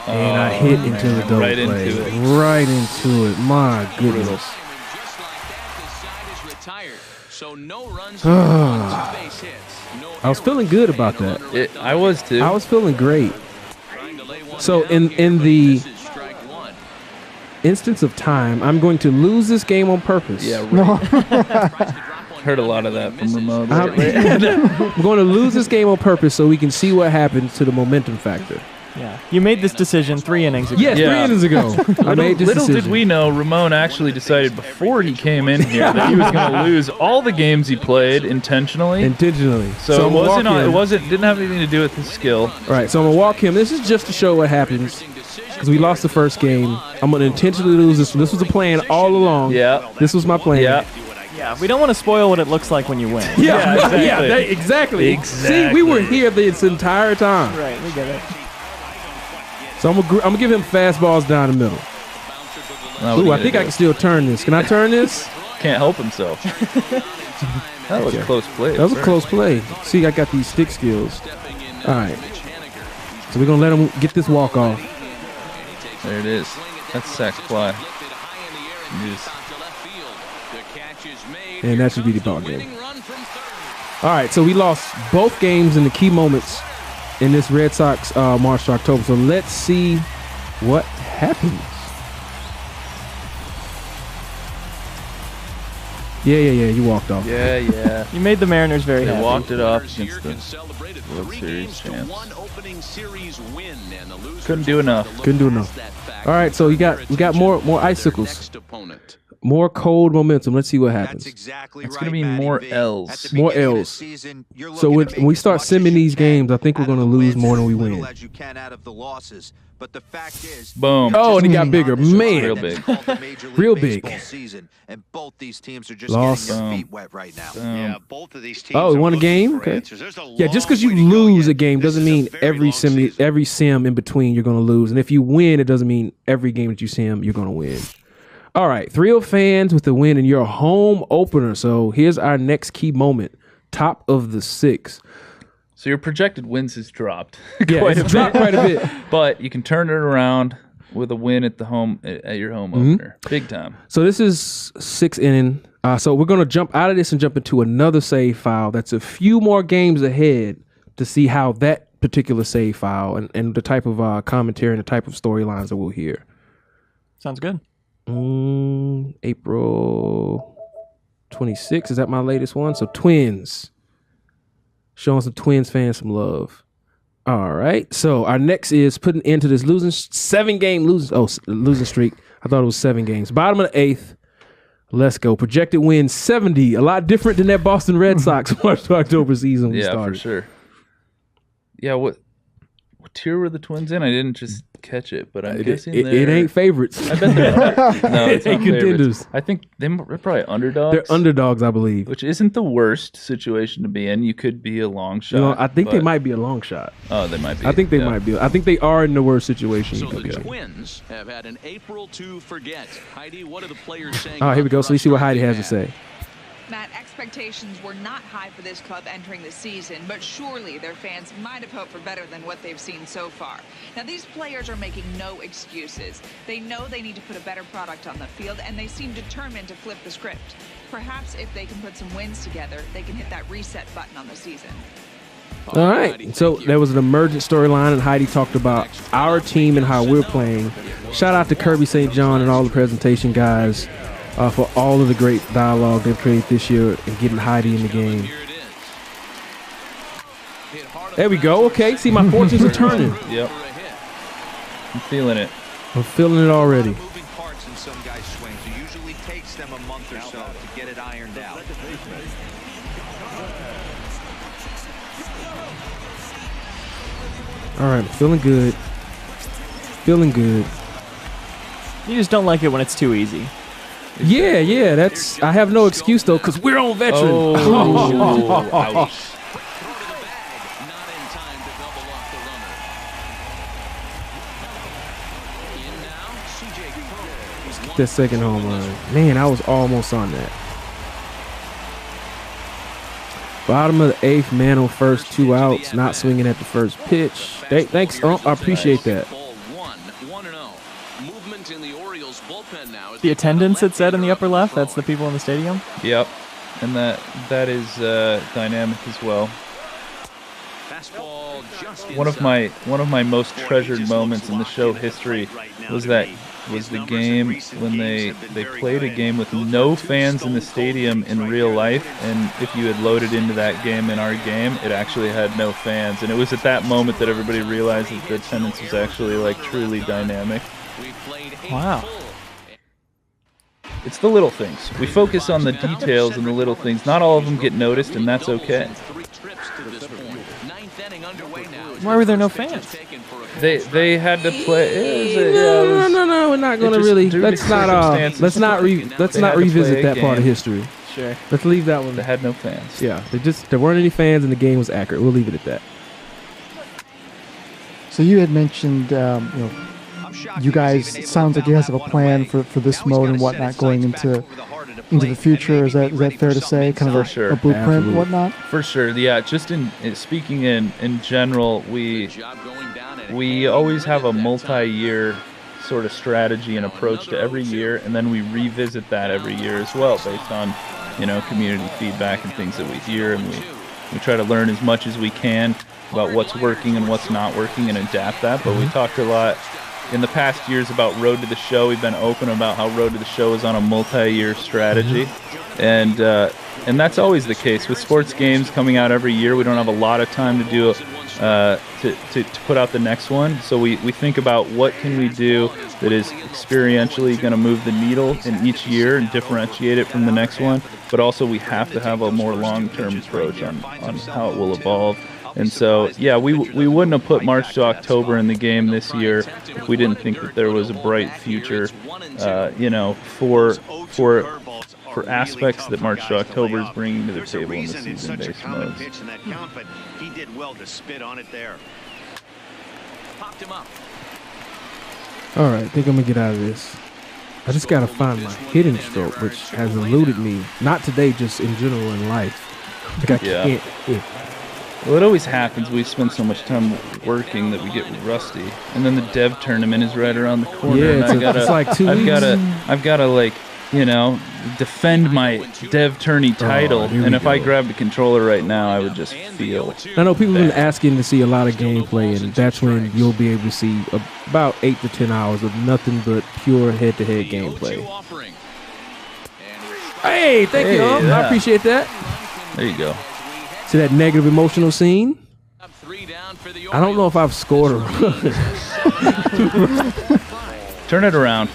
D: And I hit into the double
C: Right
D: play.
C: into it.
D: Right into it. My goodness. I was feeling good about that.
C: I was too.
D: I was feeling great. So in the instance of time, I'm going to lose this game on purpose.
C: Yeah, right. Heard a lot of that from Ramon.
D: I'm going to lose this game on purpose so we can see what happens to the momentum factor.
H: Yeah. You made this decision 3 innings ago.
D: Yes,
C: Yeah.
D: 3 innings ago. I made this
C: Little
D: decision.
C: did we know, Ramon actually decided before he came in here that he was going to lose all the games he played intentionally.
D: Intentionally.
C: So
D: I'm gonna walk him.
C: didn't have anything to do with his skill.
D: All right, so I'm going to walk him. This is just to show what happens. Because we lost the first game. I'm going to intentionally lose this one. This was the plan all along.
C: Yeah.
D: This was my plan.
C: Yeah.
H: Yeah, we don't want to spoil what it looks like when you win.
D: Yeah,
C: exactly.
D: yeah, exactly. See, we were here this entire time.
H: Right, we get it.
D: So I'm gonna give him fastballs down the middle. Ooh, I think I can still turn this. Can I turn this?
C: Can't help himself. That was a close play.
D: That was a close play. See, I got these stick skills. All right. So we're gonna let him get this walk off.
C: There it is. That's sack fly. Yes.
D: And that should be the ball game. All right, so we lost both games in the key moments in this Red Sox March to October. So let's see what happens. Yeah. You walked off.
C: Yeah.
H: You made the Mariners very
C: They
H: happy.
C: walked it off against the World Series champs. Couldn't do enough.
D: Couldn't do enough. All right, so we got more icicles. More cold momentum. Let's see what happens.
C: It's going to be more L's.
D: More L's. So when we start simming these games, I think we're going to lose more than we win.
C: Boom.
D: Oh, and it got bigger. Man.
C: Real big.
D: Real big.
I: And both these teams are just
D: Lost.
I: getting their feet wet right now.
C: Yeah,
I: both of these teams.
D: Oh, we won a game? Okay. Yeah, just because you lose a game doesn't mean every sim in between you're going to lose. And if you win, it doesn't mean every game that you sim you're going to win. All right, Thrill fans with the win in your home opener. So here's our next key moment. Top of the 6.
C: So your projected wins has dropped.
D: Yeah, it's dropped quite a bit.
C: But you can turn it around with a win at your home opener. Big time.
D: So this is 6 inning. So we're going to jump out of this and jump into another save file that's a few more games ahead to see how that particular save file and the type of commentary and the type of storylines that we'll hear.
H: Sounds good.
D: April 26th. Is that my latest one? So Twins. Showing some Twins fans some love. All right. So our next is putting into this losing streak. I thought it was 7 games. Bottom of the 8th. Let's go. Projected win 70. A lot different than that Boston Red Sox March to October season we started.
C: For sure. Yeah, what tier were the Twins in? I didn't just catch it, but I'm guessing
D: it ain't favorites.
C: I bet they're no, it's not
D: contenders.
C: I think they're probably underdogs.
D: They're underdogs, I believe.
C: Which isn't the worst situation to be in. You could be a long shot.
D: I think they might be a long shot.
C: Oh, they might be.
D: I think they might be. I think they are in the worst situation.
E: So the Twins have had an April to forget. Heidi, what are the players saying?
D: All right, here we go. So let's see what Heidi has to say.
G: Matt, expectations were not high for this club entering the season, but surely their fans might have hoped for better than what they've seen so far. Now, these players are making no excuses. They know they need to put a better product on the field, and they seem determined to flip the script. Perhaps if they can put some wins together, they can hit that reset button on the season.
D: All right. So there was an emergent storyline, and Heidi talked about our team and how we're playing. Shout out to Kirby St. John and all the presentation guys. For all of the great dialogue they've created this year and getting Heidi in the game. There we go. Okay, see, my fortunes are turning.
C: Yep. I'm feeling it.
D: I'm feeling it already.
I: Moving parts in some guys' swings. It usually takes them a month or so to get it ironed out.
D: All right, I'm feeling good. Feeling good.
H: You just don't like it when it's too easy.
D: Yeah, that's. I have no excuse though, because we're on veteran.
C: Ouch.
D: Get that second home run. Man, I was almost on that. Bottom of the 8th, man on first, 2 outs, not swinging at the first pitch. Thanks, I appreciate that.
H: The attendance, it said in the upper left, that's the people in the stadium?
C: Yep, and that is dynamic as well. One of my most treasured moments in the show history was the game when they played a game with no fans in the stadium in real life, and if you had loaded into that game in our game, it actually had no fans, and it was at that moment that everybody realized that the attendance was actually like truly dynamic.
H: Wow.
C: It's the little things. We focus on the details and the little things. Not all of them get noticed, and that's okay.
H: Why were there no fans?
C: They had to play.
D: No. We're not going to really. Let's not revisit that part of history.
H: Sure.
D: Let's leave that one.
C: They had no fans.
D: Yeah, there weren't any fans, and the game was accurate. We'll leave it at that.
F: So you had mentioned, you guys. It sounds like you guys have a plan for this mode and whatnot going into the future. Is that fair to say? Kind of a blueprint and whatnot.
C: For sure. Yeah. Just speaking in general, we always have a multi-year sort of strategy and approach to every year, and then we revisit that every year as well, based on community feedback and things that we hear, and we try to learn as much as we can about what's working and what's not working and adapt that. But we talked a lot in the past years about Road to the Show. We've been open about how Road to the Show is on a multi-year strategy, and that's always the case with sports games coming out every year. We don't have a lot of time to do to put out the next one, so we think about what can we do that is experientially going to move the needle in each year and differentiate it from the next one, but also we have to have a more long-term approach on how it will evolve. And so, yeah, we wouldn't have put March to October in the game this year if we didn't think that there was a bright future, for aspects that March to October is bringing to the table in the season-based modes.
I: He did well to spit on it there.
E: Popped him up.
D: All right, I think I'm going to get out of this. I just got to find my hitting stroke, which has eluded me. Not today, just in general in life. Like I can't hit.
C: Well, it always happens. We spend so much time working that we get rusty, and then the dev tournament is right around the corner.
D: Yeah,
C: and
D: it's like 2 weeks.
C: I've gotta defend my dev tourney title. And if I grabbed a controller right now, I would just feel.
D: I know people have been asking to see a lot of gameplay, and that's when you'll be able to see about 8 to 10 hours of nothing but pure head-to-head gameplay. Hey, thank you. I appreciate that.
C: There you go.
D: See that negative emotional scene? I don't know if I've scored a run.
C: Turn it around.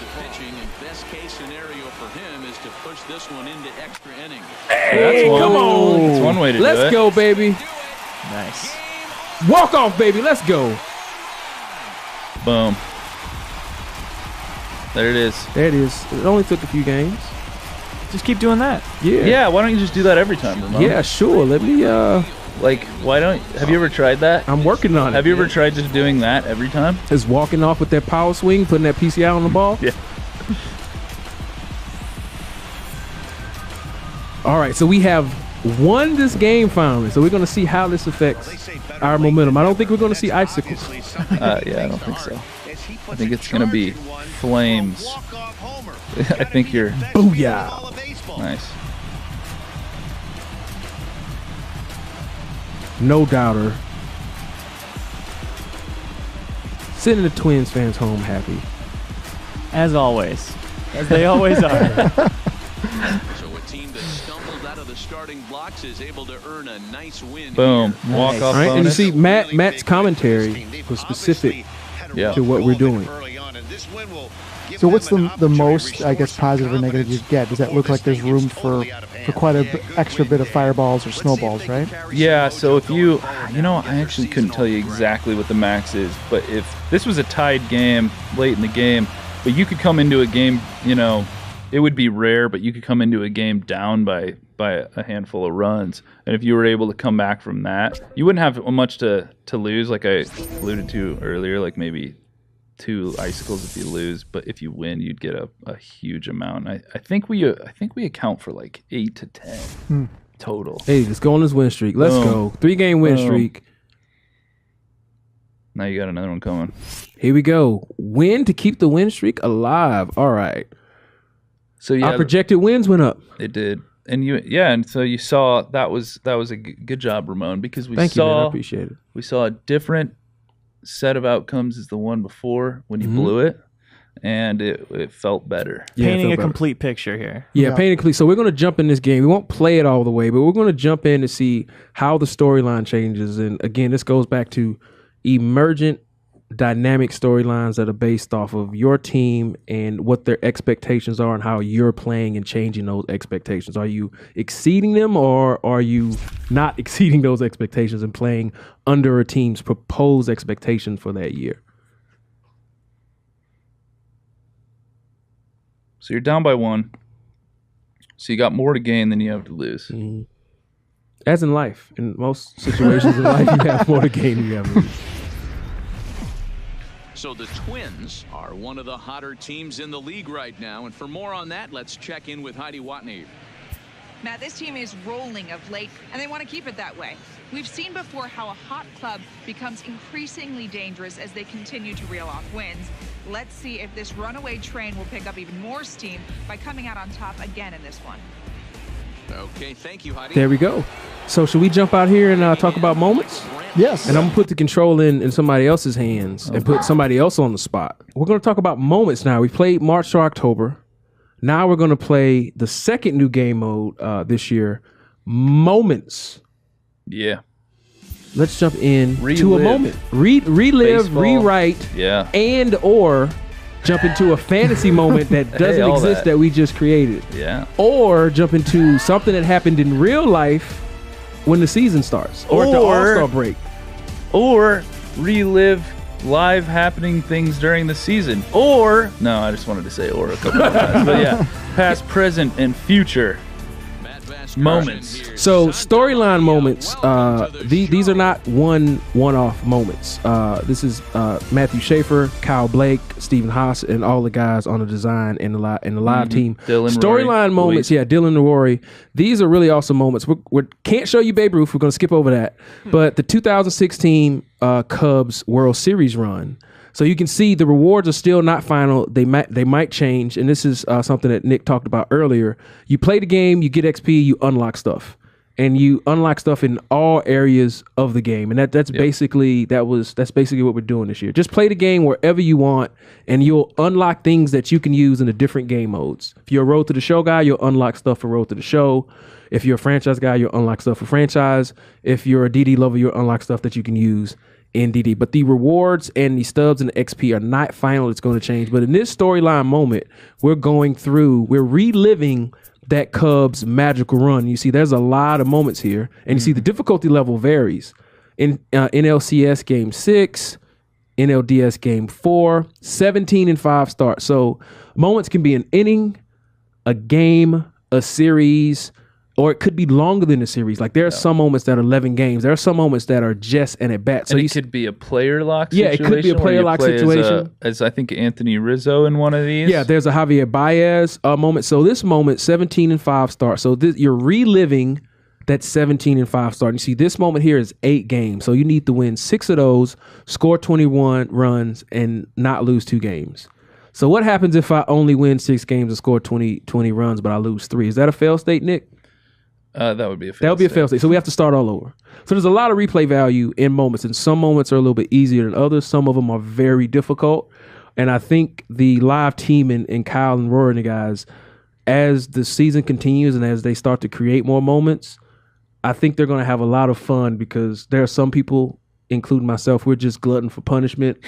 D: Hey, come on.
C: That's one way to do it.
D: Let's go, baby.
H: Nice.
D: Walk off, baby. Let's go.
C: Boom. There it is.
D: There it is. It only took a few games.
H: Just keep doing that.
D: Yeah.
C: Yeah, why don't you just do that every time, Ramon?
D: Yeah, sure. Let me,
C: have you ever tried that?
D: I'm working on it.
C: Have you ever tried just doing that every time?
D: Just walking off with that power swing, putting that PCI on the ball?
C: Yeah.
D: All right, so we have won this game finally. So we're going to see how this affects our momentum. I don't think we're going to see icicles.
C: Yeah, I don't think so. I think it's going to be flames. I think you're...
D: Booyah.
C: Nice.
D: No doubter. Sending the Twins fans home happy.
H: As always. As they always are.
E: So a team that stumbled out of the starting blocks is able to earn a nice win.
C: Boom.
E: Here.
C: Walk off
D: Right?
C: bonus.
D: And you see Matt's commentary was specific to what we're doing.
F: So what's the most, I guess, positive or negative you get? Does that look like there's room for quite an extra bit of fireballs or snowballs, right?
C: Yeah, so if I actually couldn't tell you exactly what the max is, but if this was a tied game late in the game, but you could come into a game, it would be rare, but you could come into a game down by a handful of runs. And if you were able to come back from that, you wouldn't have much to lose, like I alluded to earlier, like maybe 2 icicles if you lose, but if you win, you'd get a huge amount. I think we account for like 8 to 10 total.
D: Hey, let's go on this win streak. Let's go. 3-game win streak.
C: Now you got another one coming.
D: Here we go. Win to keep the win streak alive. All right.
C: So yeah,
D: our projected wins went up.
C: It did. And so you saw that was a good job, Ramon, because
D: Thank you, man. I appreciate it.
C: We saw a different set of outcomes as the one before when you blew it, and it felt better.
H: Painting a complete picture here.
D: Yeah, painting a complete. So we're going to jump in this game. We won't play it all the way, but we're going to jump in to see how the storyline changes. And again, this goes back to emergent dynamic storylines that are based off of your team and what their expectations are and how you're playing and changing those expectations. Are you exceeding them, or are you not exceeding those expectations and playing under a team's proposed expectation for that year?
C: So you're down by 1. So you got more to gain than you have to lose.
D: Mm-hmm. As in life. In most situations in life, you have more to gain than you have to lose.
E: So the Twins are one of the hotter teams in the league right now. And for more on that, let's check in with Heidi Watney.
G: Matt, this team is rolling of late, and they want to keep it that way. We've seen before how a hot club becomes increasingly dangerous as they continue to reel off wins. Let's see if this runaway train will pick up even more steam by coming out on top again in this one.
E: Okay, thank you, Heidi.
D: There we go. So should we jump out here and talk about moments?
F: Yes.
D: And I'm going to put the control in somebody else's hands and put somebody else on the spot. We're going to talk about moments now. We played March to October. Now we're going to play the second new game mode this year, moments.
C: Yeah.
D: Let's jump in to a moment. Relive,
C: Baseball.
D: rewrite, and or jump into a fantasy moment that doesn't exist that we just created.
C: Yeah.
D: Or jump into something that happened in real life when the season starts. Or at the All-Star break.
C: Or relive live happening things during the season. Or, no, I just wanted to say or a couple of times. But yeah, past, present, and future moments.
D: So storyline moments, these are not one-off moments. This is Matthew Schaefer, Kyle Blake, Stephen Haas, and all the guys on the design and the live team.
C: Dylan,
D: storyline
C: Rory,
D: moments,
C: Luis.
D: Dylan and Rory. These are really awesome moments. We can't show you Babe Ruth. We're going to skip over that. But the 2016 Cubs World Series run. So you can see the rewards are still not final. They might change, and this is something that Nick talked about earlier. You play the game, you get XP, you unlock stuff. and you unlock stuff in all areas of the game. And that's basically what we're doing this year. Just play the game wherever you want, and you'll unlock things that you can use in the different game modes. If you're a Road to the Show guy, you'll unlock stuff for Road to the Show. If you're a franchise guy, you'll unlock stuff for franchise. If you're a DD lover, you'll unlock stuff that you can use in DD. But the rewards and the stubs and the XP are not final. It's going to change. But in this storyline moment, we're reliving that Cubs magical run. You see, there's a lot of moments here, and you see the difficulty level varies. In NLCS Game 6, NLDS Game 4, 17 and 5 starts. So moments can be an inning, a game, a series, or it could be longer than a series. Like there are some moments that are 11 games. There are some moments that are just an at bat. So
C: it could be a player lock situation.
D: Yeah, it could be a player lock situation.
C: As I think Anthony Rizzo in one of these.
D: Yeah, there's a Javier Baez moment. So this moment, 17 and 5 start. So you're reliving that 17 and 5 start. You see, this moment here is 8 games. So you need to win 6 of those, score 21 runs, and not lose 2 games. So what happens if I only win 6 games and score 20 runs, but I lose 3? Is that a fail state, Nick?
C: That would be a fail.
D: That would be a fail state. So we have to start all over. So there's a lot of replay value in moments, and some moments are a little bit easier than others. Some of them are very difficult. And I think the live team and Kyle and Rory and the guys, as the season continues and as they start to create more moments, I think they're going to have a lot of fun, because there are some people, including myself, we're just glutton for punishment.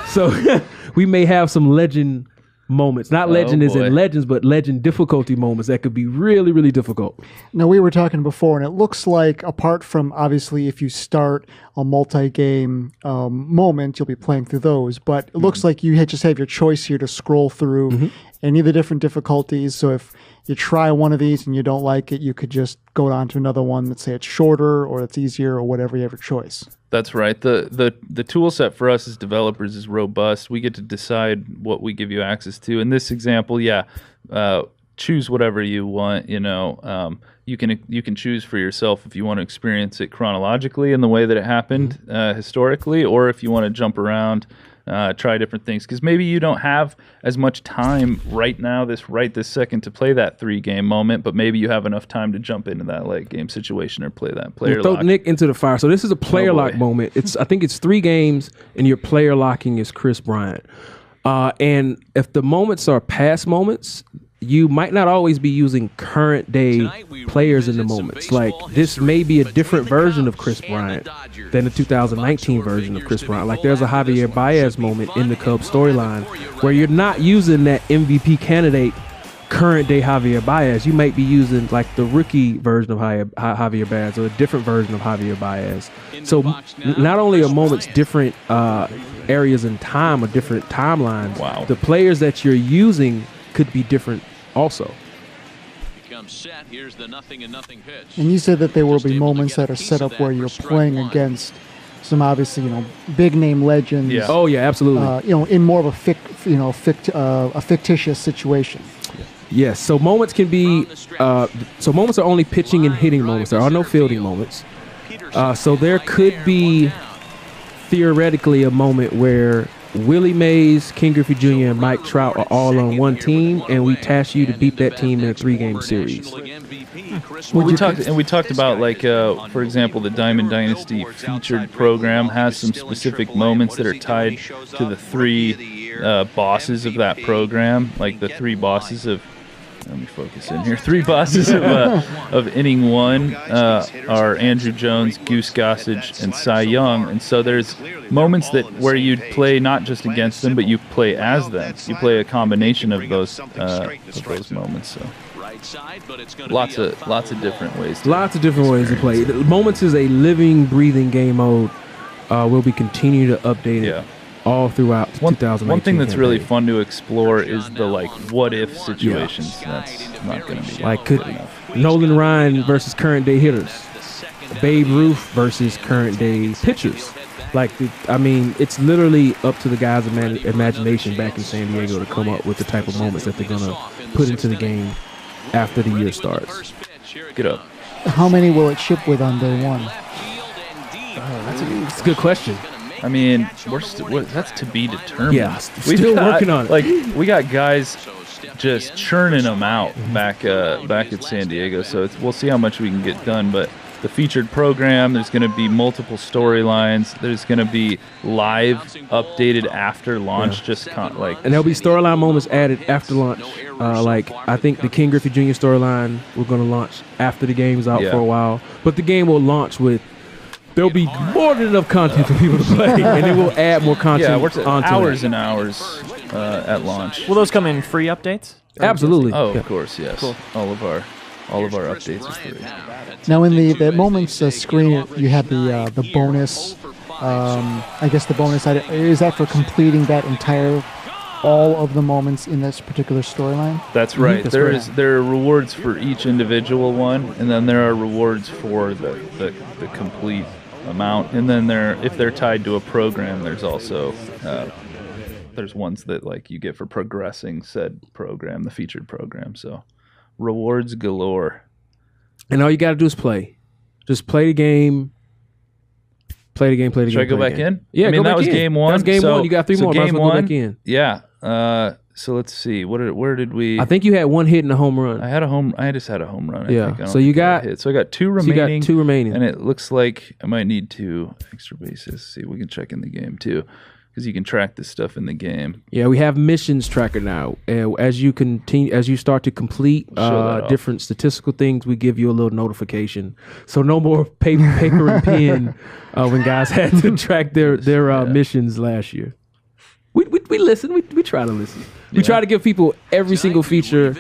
D: So we may have some legend moments, not legend as in legends, but legend difficulty moments that could be really, really difficult.
F: Now, we were talking before, and it looks like, apart from obviously if you start a multi-game moment, you'll be playing through those, but it looks like you just have your choice here to scroll through any of the different difficulties. So if you try one of these and you don't like it, you could just go on to another one. Let's say it's shorter or it's easier or whatever, you have your choice.
C: That's right. The tool set for us as developers is robust. We get to decide what we give you access to. In this example, choose whatever you want. You can choose for yourself if you want to experience it chronologically in the way that it happened historically, or if you want to jump around, try different things, because maybe you don't have as much time right now, this second, to play that 3-game moment, but maybe you have enough time to jump into that late game situation or play that player lock.
D: Throw Nick into the fire. So this is a player lock moment. I think it's 3 games, and your player locking is Chris Bryant. And if the moments are past moments, you might not always be using current day players in the moments. Like, this may be a different version of Chris Bryant than the 2019 version of Chris Bryant. Like, there's a Javier Baez moment in the Cubs storyline where you're not using that MVP candidate current day Javier Baez. You might be using like the rookie version of Javier Baez, or a different version of Javier Baez. So not only are moments different areas in time or different timelines, the players that you're using could be different also.
E: Set. Here's the 0-0 pitch.
F: And you said that there will be moments that are set up where you're playing against some obviously, big name legends.
D: Yeah. Oh yeah, absolutely.
F: In more of a fictitious situation.
D: Yes. So moments can be. So moments are only pitching and hitting moments. There are no fielding moments. So there could be theoretically a moment where Willie Mays, Ken Griffey Jr., and Mike Trout are all on one team, and we task you to beat that team in a 3-game series.
C: We talked about, like, for example, the Diamond Dynasty featured program has some specific moments that are tied to the 3 bosses of that program, like the 3 bosses of. Let me focus in here. 3 bosses of inning 1 are Andrew Jones, Goose Gossage, and Cy Young. And so there's moments where you play not just against them, but you play as them. You play a combination of those moments. So lots of different ways.
D: Lots of different ways to play. Moments is a living, breathing game mode. We'll be continuing to update it. All throughout 2019.
C: One thing that's really fun to explore is the what if situations. That's not going to be
D: like Nolan Ryan versus current day hitters, Babe Ruth versus current day pitchers. It's literally up to the guys' imagination back in San Diego to come up with the type of moments that they're going to put into the game after the year starts.
C: Get up.
F: How many will it ship with on day 1?
D: That's a good question.
C: I mean, that's to be determined.
D: Yeah, still working on it.
C: We got guys just churning them out back at San Diego. So we'll see how much we can get done. But the featured program. There's going to be multiple storylines. There's going to be live updated after launch,
D: and there'll be storyline moments added after launch. Like I think the King Griffey Jr. storyline we're going to launch after the game's out for a while, but the game will launch with. There'll be more than enough content for people to play, and it will add more content.
C: Yeah, we're
D: onto
C: hours
D: it.
C: and hours at launch.
H: Will those come in free updates?
D: Absolutely.
C: Oh, of course, yes. Cool. All of our updates are free.
F: Now, in the moments screen, you had the bonus. I guess the bonus is that for completing that entire. All of the moments in this particular storyline?
C: That's right. There are rewards for each individual one, and then there are rewards for the complete amount. And then if they're tied to a program, there's also there's ones that like you get for progressing said program, the featured program. So rewards galore.
D: And all you got to do is play. Just play the game. Play the game.
C: Should I go back in?
D: Yeah,
C: I mean, that was
D: in.
C: game one.
D: That was game one. You got 3 more. Might as well go back in.
C: Yeah. So let's see. Where did we?
D: I think you had 1 hit and a home run.
C: I just had a home run. I think.
D: So you got
C: hit. So I got 2 remaining.
D: So you got 2 remaining,
C: and it looks like I might need 2 extra bases. See, we can check in the game too, because you can track this stuff in the game.
D: Yeah, we have missions tracker now. As you start to complete different statistical things, we give you a little notification. So no more paper and pen when guys had to track their missions last year. We listen. We try to listen. We try to give people every single feature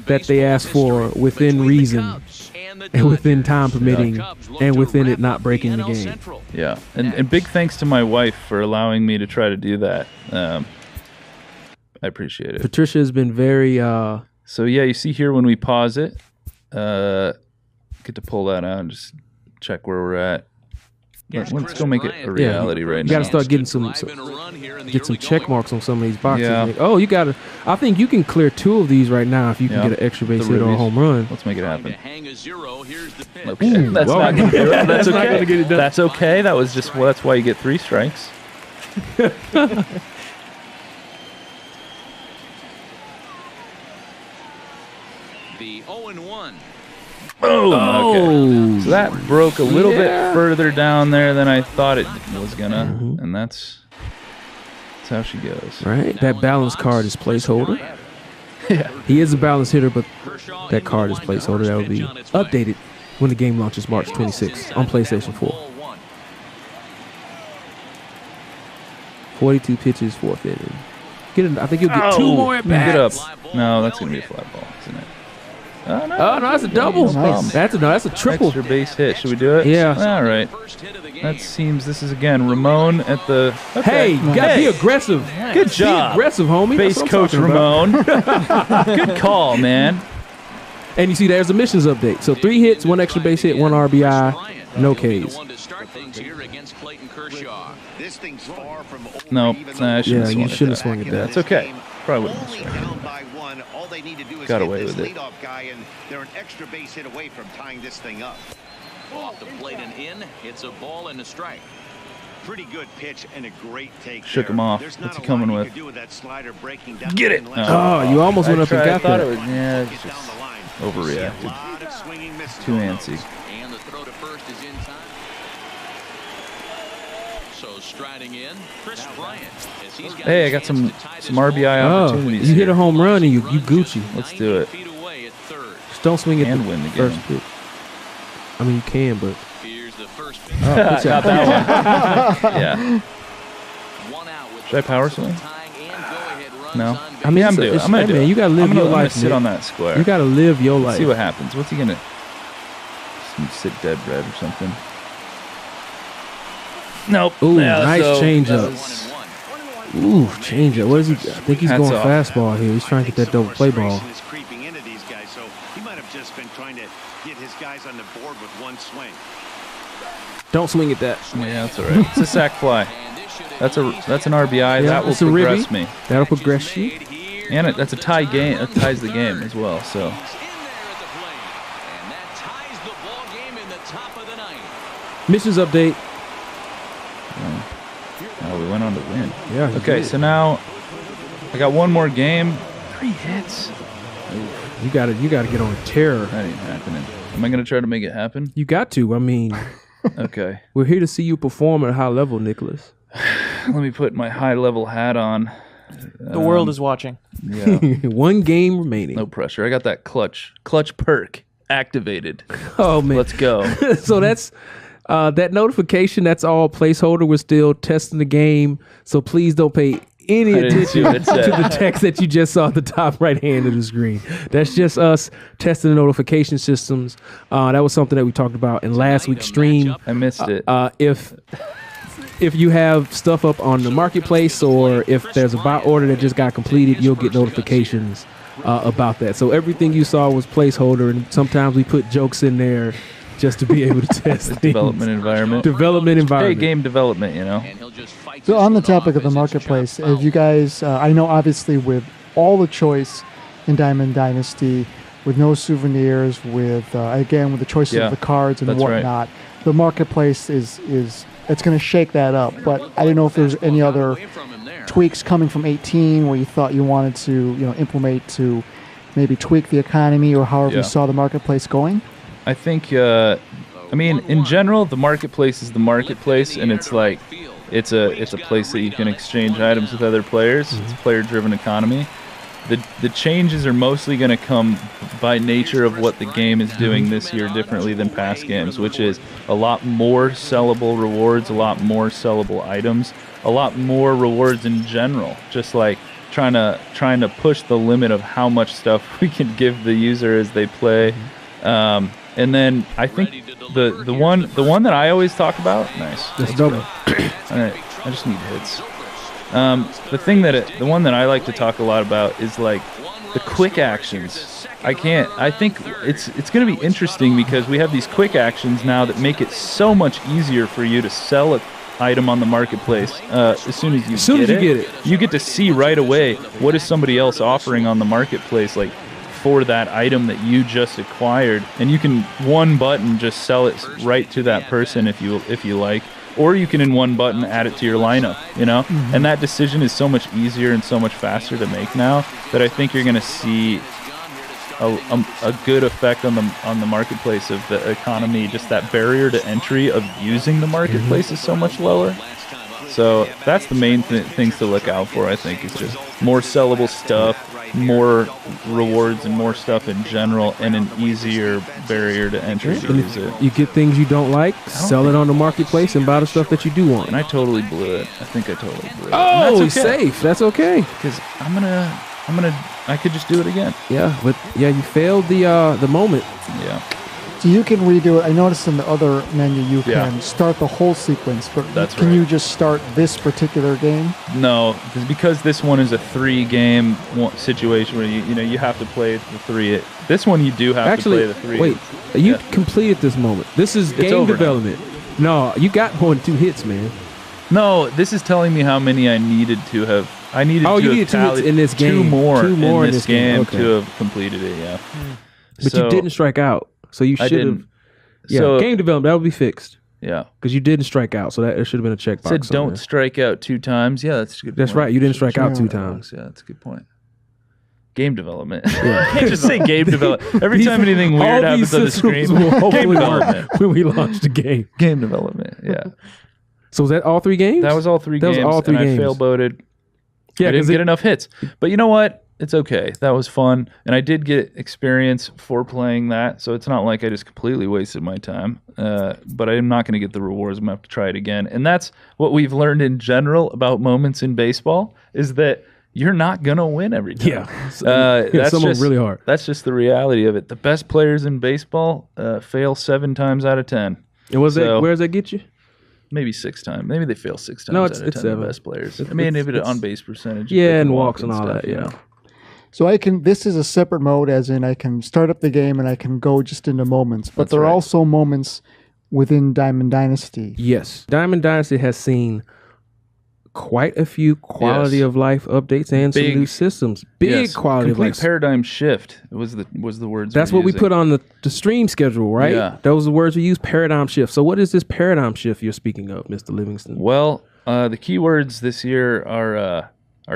D: that they ask for within reason and within time permitting and within it not breaking the game.
C: Yeah, and big thanks to my wife for allowing me to try to do that. I appreciate it.
D: Patricia has been very...
C: So yeah, you see here when we pause it, get to pull that out and just check where we're at. Let's go make it a reality right now.
D: You got to start getting some check marks on some of these boxes. Yeah. Oh, you got to. I think you can clear 2 of these right now if you can get an extra base hit or a home run.
C: Let's make it happen. Okay. That's not going to do it. That's okay. That's okay. That's why you get 3 strikes.
E: The 0-1.
C: Okay. So that broke a little bit further down there than I thought it was gonna, and that's how she goes.
D: Right, that balance card is placeholder. Yeah, he is a balance hitter, but that card is placeholder. That will be updated when the game launches March 26th on PlayStation 4. 42 pitches, 4th inning. I think you'll get 2 more at bats.
C: Get up. No, that's gonna be a fly ball, isn't it?
D: Oh, no, that's a double. Nice. That's a triple.
C: Extra base hit. Should we do it?
D: Yeah.
C: All right. That seems, this is again Ramon at the...
D: Okay. Hey, you got to be aggressive.
C: Good job.
D: Be aggressive, homie.
C: Base coach Ramon. Good call, man.
D: And you see there's a missions update. So 3 hits, 1 extra base hit, 1 RBI, no Ks.
C: No, I shouldn't
D: you shouldn't have swung at that.
C: That's okay. Probably wouldn't have swung. Got away with it.
J: They're an extra base hit away from tying this thing up.
E: Off the plate and in. It's a ball and a strike.
J: Pretty good pitch and a great take.
C: Shook him off. What's he coming with? Get it!
D: Oh, you almost went up and got that.
C: It's just overreacted. Too antsy.
E: And the throw to first is in time. So striding in, Chris Bryant.
C: Hey, I got some RBI opportunities.
D: You hit a home run and you Gucci.
C: Let's do it.
D: Just don't swing it
C: and win the game.
D: Pitch. I mean, you can, but.
E: Here's the first pitch.
C: Got that one. Yeah. Should I power swing? No.
D: I mean, I'm gonna do it. You gotta live your life.
C: I'm gonna sit on that square.
D: You gotta live your life.
C: See what happens. What's he gonna? Sit dead red or something. Nope.
D: Ooh, nice changeup. Ooh, changeup. What is he? I think he's going fastball here. He's trying to get that double play ball. Don't swing at that.
C: Yeah, that's all right. It's a sac fly. That's an RBI. Yeah, that will progress me.
D: That'll progress you.
C: And that's a tie game. That ties the game as well. So.
D: Missions update.
C: Oh, we went on to win.
D: Yeah.
C: Okay, so now I got 1 more game. 3 hits.
D: You gotta get on a tear.
C: That ain't happening. Am I going to try to make it happen?
D: You got to. I mean,
C: okay.
D: We're here to see you perform at a high level, Nicholas.
C: Let me put my high-level hat on.
H: The world is watching.
C: Yeah.
D: One game remaining.
C: No pressure. I got that clutch perk activated.
D: Oh, man.
C: Let's go.
D: So that's that notification. That's all placeholder. We're still testing the game. So please don't pay any attention to the text that you just saw at the top right hand of the screen. That's just us testing the notification systems. That was something that we talked about in last week's stream.
C: I missed it.
D: If you have stuff up on the marketplace or if there's a buy order that just got completed, you'll get notifications about that. So everything you saw was placeholder, and sometimes we put jokes in there just to be able to test things.
C: Development environment.
D: Hey,
C: game development, you know.
F: So on the topic of the marketplace, have you guys, I know obviously with all the choice in Diamond Dynasty, with no souvenirs, with again with the choices of the cards and whatnot, the marketplace is it's going to shake that up. But I didn't know if there's any other tweaks coming from 18 where you thought you wanted to implement to maybe tweak the economy or however you saw the marketplace going.
C: I think I mean in general the marketplace is the marketplace, and it's like it's a place that you can exchange items with other players. It's a player-driven economy. The changes are mostly going to come by nature of what the game is doing this year differently than past games, which is a lot more sellable rewards, a lot more sellable items, a lot more rewards in general. Just like trying to push the limit of how much stuff we can give the user as they play. And then I think the one that I always talk about. Nice.
D: That's double.
C: All right, I just need hits. The one that I like to talk a lot about is like the quick actions. I think it's going to be interesting because we have these quick actions now that make it so much easier for you to sell an item on the marketplace. As soon as you get it, you get to see right away what is somebody else offering on the marketplace, like for that item that you just acquired, and you can one button just sell it right to that person if you like. Or you can in one button add it to your lineup, And that decision is so much easier and so much faster to make now that I think you're going to see a good effect on the marketplace of the economy. Just that barrier to entry of using the marketplace is so much lower. So that's the main things to look out for, I think, is just more sellable stuff, more rewards and more stuff in general, and an easier barrier to entry to use it.
D: You get things you don't like, sell it on the marketplace, and buy the stuff that you do want.
C: And I totally blew it. I think I totally blew it.
D: Oh, that's okay. Safe. That's okay.
C: Because I could just do it again.
D: Yeah, but you failed the moment.
C: Yeah.
F: So you can redo it. I noticed in the other menu you can start the whole sequence, but can you just start this particular game?
C: No, because this one is a 3-game situation where you have to play the 3. This one you do have to play the 3.
D: Wait, you completed this moment. This is game development. No, you got more than 2 hits, man.
C: No, this is telling me how many I needed to have. I needed to
D: you needed 2 hits in this game.
C: 2 more in this game
D: okay.
C: to have completed it. Yeah,
D: but you didn't strike out. So you should have. Yeah, so, game development, that will be fixed.
C: Yeah.
D: Because you didn't strike out, so that should have been a checkbox.
C: Said don't strike out 2 times. Yeah, that's a good point.
D: That's right. You didn't strike out 2 times.
C: Yeah, that's a good point. Game development. Yeah. You can't just say game development. Every time anything weird happens on the screen, game development.
D: When we launched the game.
C: Game development, yeah.
D: So was that all 3 games?
C: That was all 3 games. That was all 3 games. I fail-boated. Yeah, I didn't get enough hits. But you know what? It's okay. That was fun. And I did get experience for playing that, so it's not like I just completely wasted my time. But I'm not going to get the rewards. I'm going to have to try it again. And that's what we've learned in general about moments in baseball, is that you're not going to win every time.
D: Yeah. That's just really hard.
C: That's just the reality of it. The best players in baseball fail 7 times out of 10.
D: And where does that get you?
C: Maybe 6 times. Maybe they fail 6 times out of 10, 7. The best players. I mean, if it's on-base percentage.
D: Yeah, and walks and all stuff, that, yeah.
F: So this is a separate mode, as in I can start up the game and I can go just into moments. But there are also moments within Diamond Dynasty.
D: Yes. Diamond Dynasty has seen quite a few quality of life updates and some new systems. Big quality of life.
C: Complete paradigm shift was the words.
D: That's what we put on the stream schedule, right? Yeah. Those are the words we use, paradigm shift. So what is this paradigm shift you're speaking of, Mr. Livingston?
C: Well, the keywords this year are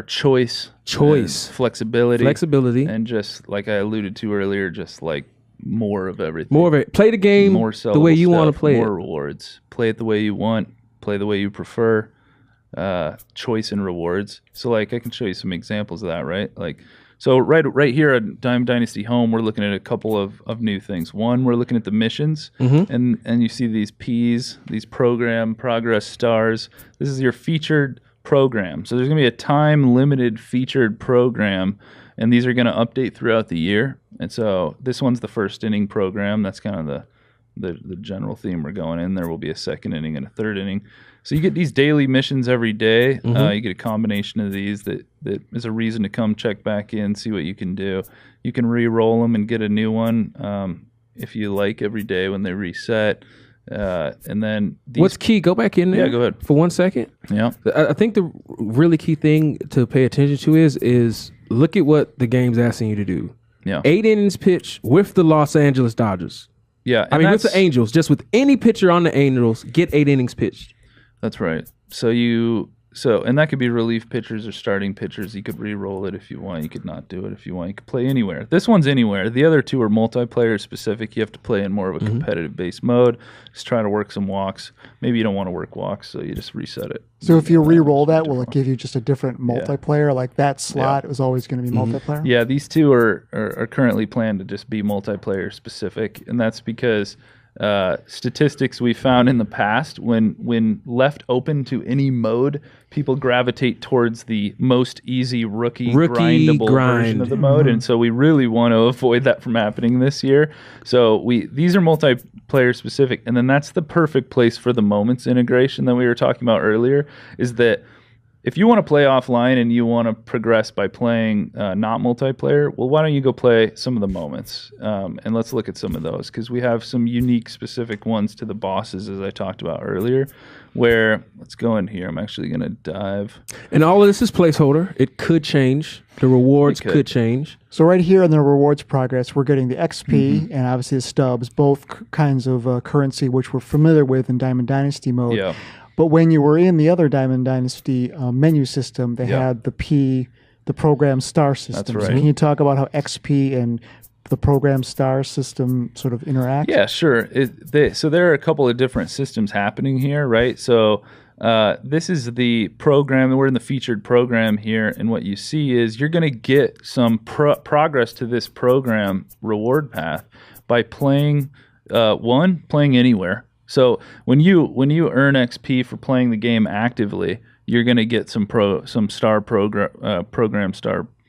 C: choice, flexibility,
D: and
C: just like I alluded to earlier, just like more of everything.
D: More of it. Play the game
C: more
D: the way you want to play
C: more
D: it.
C: rewards. Play it the way you want. Play the way you prefer. Choice and rewards. So like I can show you some examples of that, right? Like so right here at Diamond Dynasty Home, we're looking at a couple of new things. One, we're looking at the missions, and you see these Ps, these program progress stars. This is your featured program. So there's going to be a time-limited featured program, and these are going to update throughout the year. And so this one's the first inning program. That's kind of the general theme we're going in. There will be a second inning and a third inning. So you get these daily missions every day. You get a combination of these that is a reason to come check back in, see what you can do. You can re-roll them and get a new one if you like every day when they reset. And then
D: what's key? Go back in there.
C: Yeah, go ahead
D: for 1 second.
C: Yeah,
D: I think the really key thing to pay attention to is look at what the game's asking you to do.
C: Yeah,
D: 8 innings pitch with the Los Angeles Dodgers.
C: Yeah,
D: I mean with the Angels, just with any pitcher on the Angels, get 8 innings pitched.
C: That's right. And that could be relief pitchers or starting pitchers. You could re-roll it if you want. You could not do it if you want. You could play anywhere. This one's anywhere. The other two are multiplayer specific. You have to play in more of a competitive based mode. Just try to work some walks. Maybe you don't want to work walks, so you just reset it.
F: So if you re-roll that, will it give you just a different multiplayer? Like that slot was always going to be multiplayer?
C: Yeah, these two are currently planned to just be multiplayer specific, and that's because statistics we found in the past, when left open to any mode, people gravitate towards the most easy rookie grindable version of the mode, and so we really want to avoid that from happening this year. So these are multiplayer specific, and then that's the perfect place for the moments integration that we were talking about earlier. Is that if you want to play offline and you want to progress by playing not multiplayer, well, why don't you go play some of the moments? And let's look at some of those, because we have some unique specific ones to the bosses, as I talked about earlier, where, let's go in here. I'm actually going to dive.
D: And all of this is placeholder. It could change. The rewards could change.
F: So right here in the rewards progress, we're getting the XP and obviously the stubs, both kinds of currency, which we're familiar with in Diamond Dynasty mode.
C: Yeah.
F: But when you were in the other Diamond Dynasty menu system, they had the program star system.
C: That's right.
F: So can you talk about how XP and the program star system sort of interact?
C: Yeah, sure. So there are a couple of different systems happening here, right? So this is the program, and we're in the featured program here, and what you see is you're going to get some progress to this program reward path by playing anywhere. So when you earn XP for playing the game actively, you're going to get some program star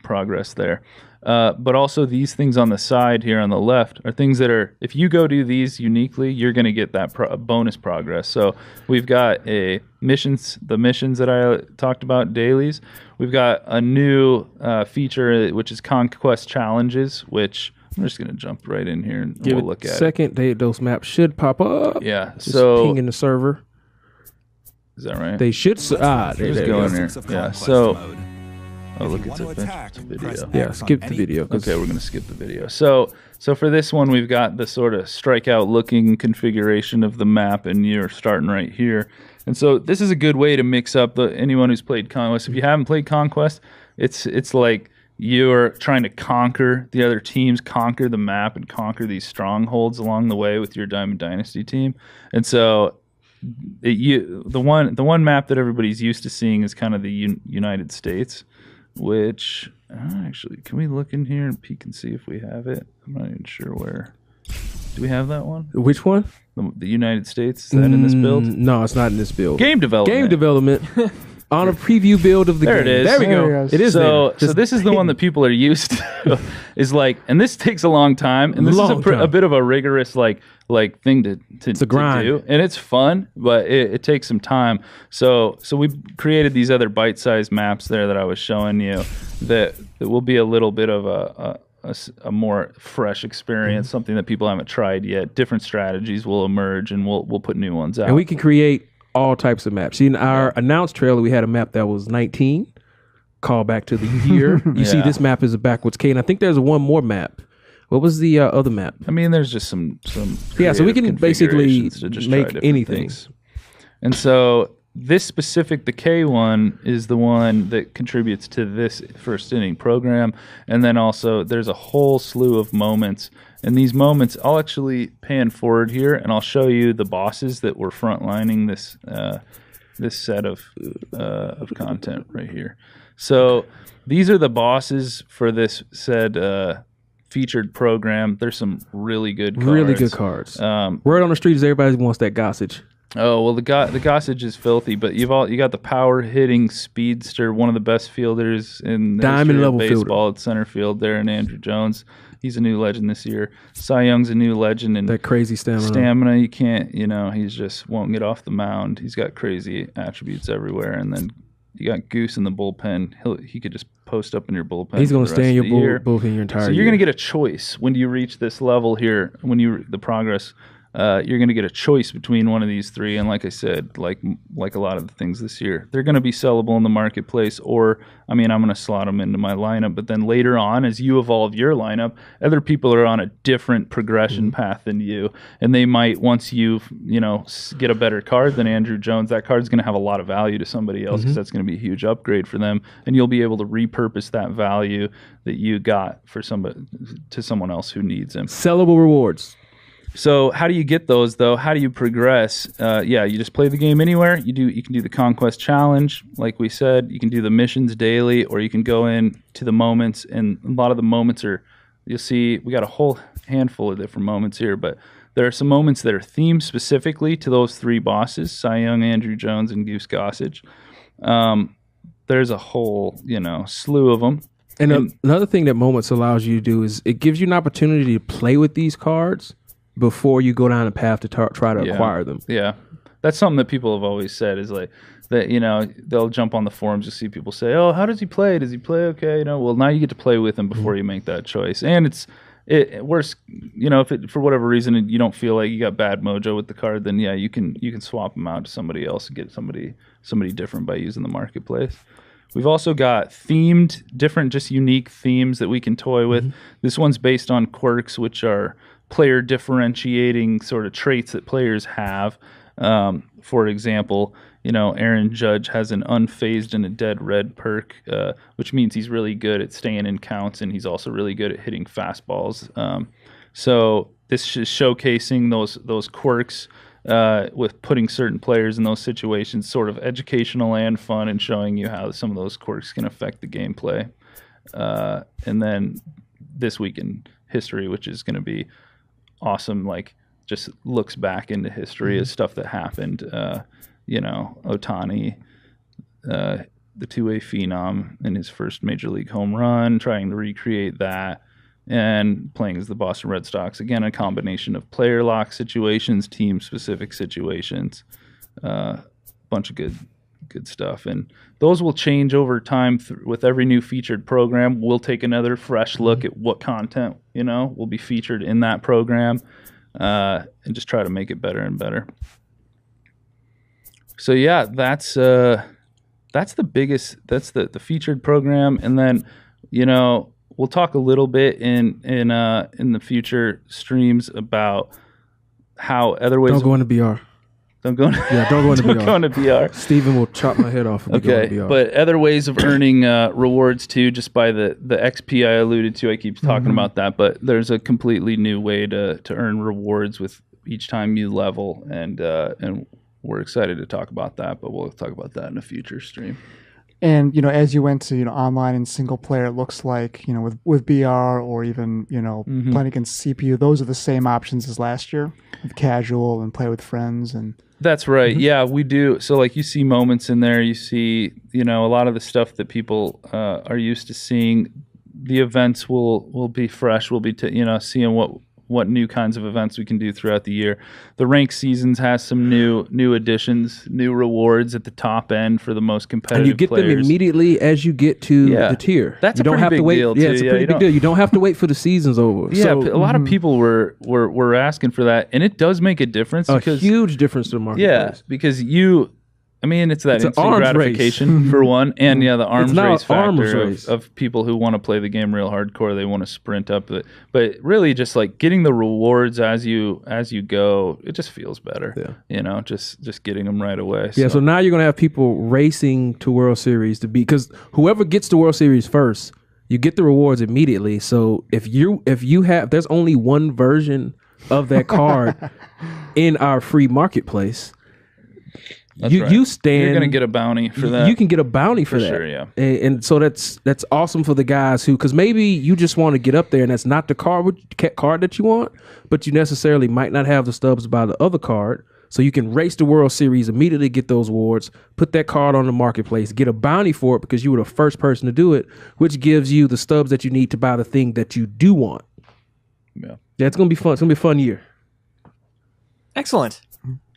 C: progress there. But also these things on the side here on the left are things that are, if you go do these uniquely, you're going to get that bonus progress. So we've got the missions that I talked about, dailies. We've got a new feature, which is Conquest Challenges, which I'm just going to jump right in here and we'll look at it.
D: Second, those maps should pop up.
C: Yeah.
D: Just ping in the server.
C: Is that right?
D: They should.
C: Just go in here. Yeah. So, look, it's a video.
D: Yeah, skip the video.
C: Okay, we're going to skip the video. So for this one, we've got the sort of strikeout looking configuration of the map, and you're starting right here. And so this is a good way to mix up anyone who's played Conquest. If you haven't played Conquest, it's like you're trying to conquer the other teams, conquer the map, and conquer these strongholds along the way with your Diamond Dynasty team. And so the one map that everybody's used to seeing is kind of the United States, which actually, can we look in here and peek and see if we have it? I'm not even sure where. Do we have that one?
D: Which one?
C: The United States? Is that in this build?
D: No, it's not in this build.
C: Game development.
D: On a preview build of the game.
C: There it is.
D: There we go. It is
C: so this is the one that people are used to. Is like, and this takes a long time, and this is a bit of a rigorous like thing to do, and it's fun, but it takes some time. So we created these other bite-sized maps there that I was showing you that will be a little bit of a more fresh experience, something that people haven't tried yet. Different strategies will emerge, and we'll put new ones out.
D: And we can create all types of maps. See, in our announced trailer, we had a map that was 19. Call back to the year. You see this map is a backwards K, and I think there's one more map. What was the other map?
C: I mean, there's just some
D: so we can basically make anything.
C: Things. And so this specific, the K one, is the one that contributes to this first inning program. And then also there's a whole slew of moments. And these moments, I'll actually pan forward here and I'll show you the bosses that were frontlining this set of content right here. So these are the bosses for this said featured program. There's some really good cards.
D: Really good cards. Word on the street is everybody wants that Gossage.
C: Oh, well, the Gossage is filthy, but you got the power-hitting speedster, one of the best fielders in the history of baseball at center field there, and Andrew Jones. He's a new legend this year. Cy Young's a new legend. And
D: that crazy stamina.
C: Stamina, you can't, he's just won't get off the mound. He's got crazy attributes everywhere. And then you got Goose in the bullpen. He could just post up in your bullpen.
D: He's going to stay in your bullpen your entire year.
C: So you're going to get a choice when you reach this level here, the progress. You're going to get a choice between one of these three, and like I said, like a lot of the things this year, they're going to be sellable in the marketplace, or I'm going to slot them into my lineup, but then later on, as you evolve your lineup, other people are on a different progression path than you, and they might, once you get a better card than Andrew Jones, that card's going to have a lot of value to somebody else, because that's going to be a huge upgrade for them, and you'll be able to repurpose that value that you got for to someone else who needs them.
D: Sellable rewards.
C: So how do you get those, though? How do you progress? You just play the game anywhere. You can do the Conquest Challenge, like we said. You can do the missions daily, or you can go in to the moments. And a lot of the moments you'll see, we got a whole handful of different moments here, but there are some moments that are themed specifically to those three bosses, Cy Young, Andrew Jones, and Goose Gossage. There's a whole, slew of them.
D: And another thing that Moments allows you to do is it gives you an opportunity to play with these cards before you go down a path to try to acquire them.
C: Yeah. That's something that people have always said is like that, they'll jump on the forums to see people say, oh, how does he play? Does he play okay? Well, now you get to play with him before you make that choice. And it worse, if for whatever reason you don't feel like you got bad mojo with the card, then you can swap them out to somebody else and get somebody different by using the marketplace. We've also got themed, different, just unique themes that we can toy with. This one's based on quirks, which are player differentiating sort of traits that players have. For example, Aaron Judge has an unfazed and a dead red perk, which means he's really good at staying in counts, and he's also really good at hitting fastballs. So this is showcasing those quirks with putting certain players in those situations, sort of educational and fun, and showing you how some of those quirks can affect the gameplay. And then this week in history, which is going to be awesome, like just looks back into history as stuff that happened. Ohtani, the two-way phenom in his first major league home run, trying to recreate that, and playing as the Boston Red Sox. Again, a combination of player lock situations, team-specific situations, bunch of good stuff. And those will change over time with every new featured program. We'll take another fresh look at what content, will be featured in that program, and just try to make it better and better. So yeah, that's the biggest, that's the featured program. And then, we'll talk a little bit in the future streams about how other ways.
D: Don't go into BR.
C: Don't go into
D: BR.
C: Go into BR.
D: Steven will chop my head off.
C: Okay, but other ways of earning rewards too, just by the XP I alluded to. I keep talking about that, but there's a completely new way to earn rewards with each time you level, and we're excited to talk about that. But we'll talk about that in a future stream.
F: And as you went to online and single player, it looks like with BR or even playing against CPU, those are the same options as last year, with casual and play with friends and.
C: That's right. Yeah, we do. So like you see moments in there, you see a lot of the stuff that people are used to seeing. The events will be fresh. We'll be seeing what new kinds of events we can do throughout the year. The ranked seasons has some new additions, new rewards at the top end for the most competitive
D: and you get
C: players.
D: them immediately as you get to the tier.
C: That's
D: you
C: a pretty big deal.
D: Yeah, it's a pretty big deal. You don't have to wait for the season's over.
C: Yeah, so, a lot of people were asking for that, and it does make a difference.
D: A huge difference to the marketplace.
C: Yeah, because you I mean, it's that
D: It's an
C: instant
D: arms
C: gratification for one, and the arms
D: now
C: race
D: an arms
C: factor
D: race.
C: of people who want to play the game real hardcore. They want to sprint up it, but really just like getting the rewards as you go, it just feels better. Yeah. Just getting them right away.
D: Yeah, so now you're gonna have people racing to World Series to be, because whoever gets to World Series first, you get the rewards immediately. So if there's only one version of that card in our free marketplace. You stand.
C: You're gonna get a bounty for that.
D: You can get a bounty for that.
C: Sure, yeah.
D: And so that's awesome for the guys who, because maybe you just want to get up there and that's not the card that you want, but you necessarily might not have the stubs by the other card. So you can race the World Series, immediately get those awards, put that card on the marketplace, get a bounty for it because you were the first person to do it, which gives you the stubs that you need to buy the thing that you do want. Yeah, it's gonna be fun. It's gonna be a fun year.
H: Excellent.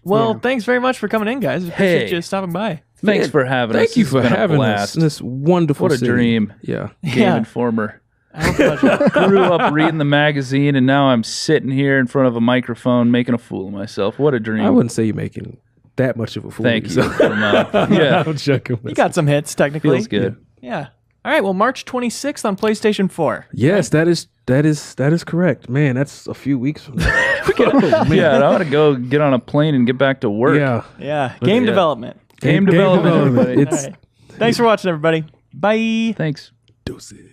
H: Well, thanks very much for coming in, guys. Appreciate you stopping by.
C: Thanks for having us.
D: Thank you for having us in this wonderful
C: What a
D: city.
C: dream.
D: Yeah.
C: Game Informer. Grew up reading the magazine, and now I'm sitting here in front of a microphone making a fool of myself. What a dream.
D: I wouldn't say you're making that much of a fool.
C: Thank you.
D: I'm joking.
H: You got some hits, technically.
C: Feels good.
H: Yeah. All right. Well, March 26th on PlayStation 4.
D: Yes, that is correct. Man, that's a few weeks from now.
C: Yeah, I ought to go get on a plane and get back to work.
H: Yeah. Game development.
C: Game development.
H: All right. Thanks for watching, everybody. Bye.
C: Thanks.
D: Deuces.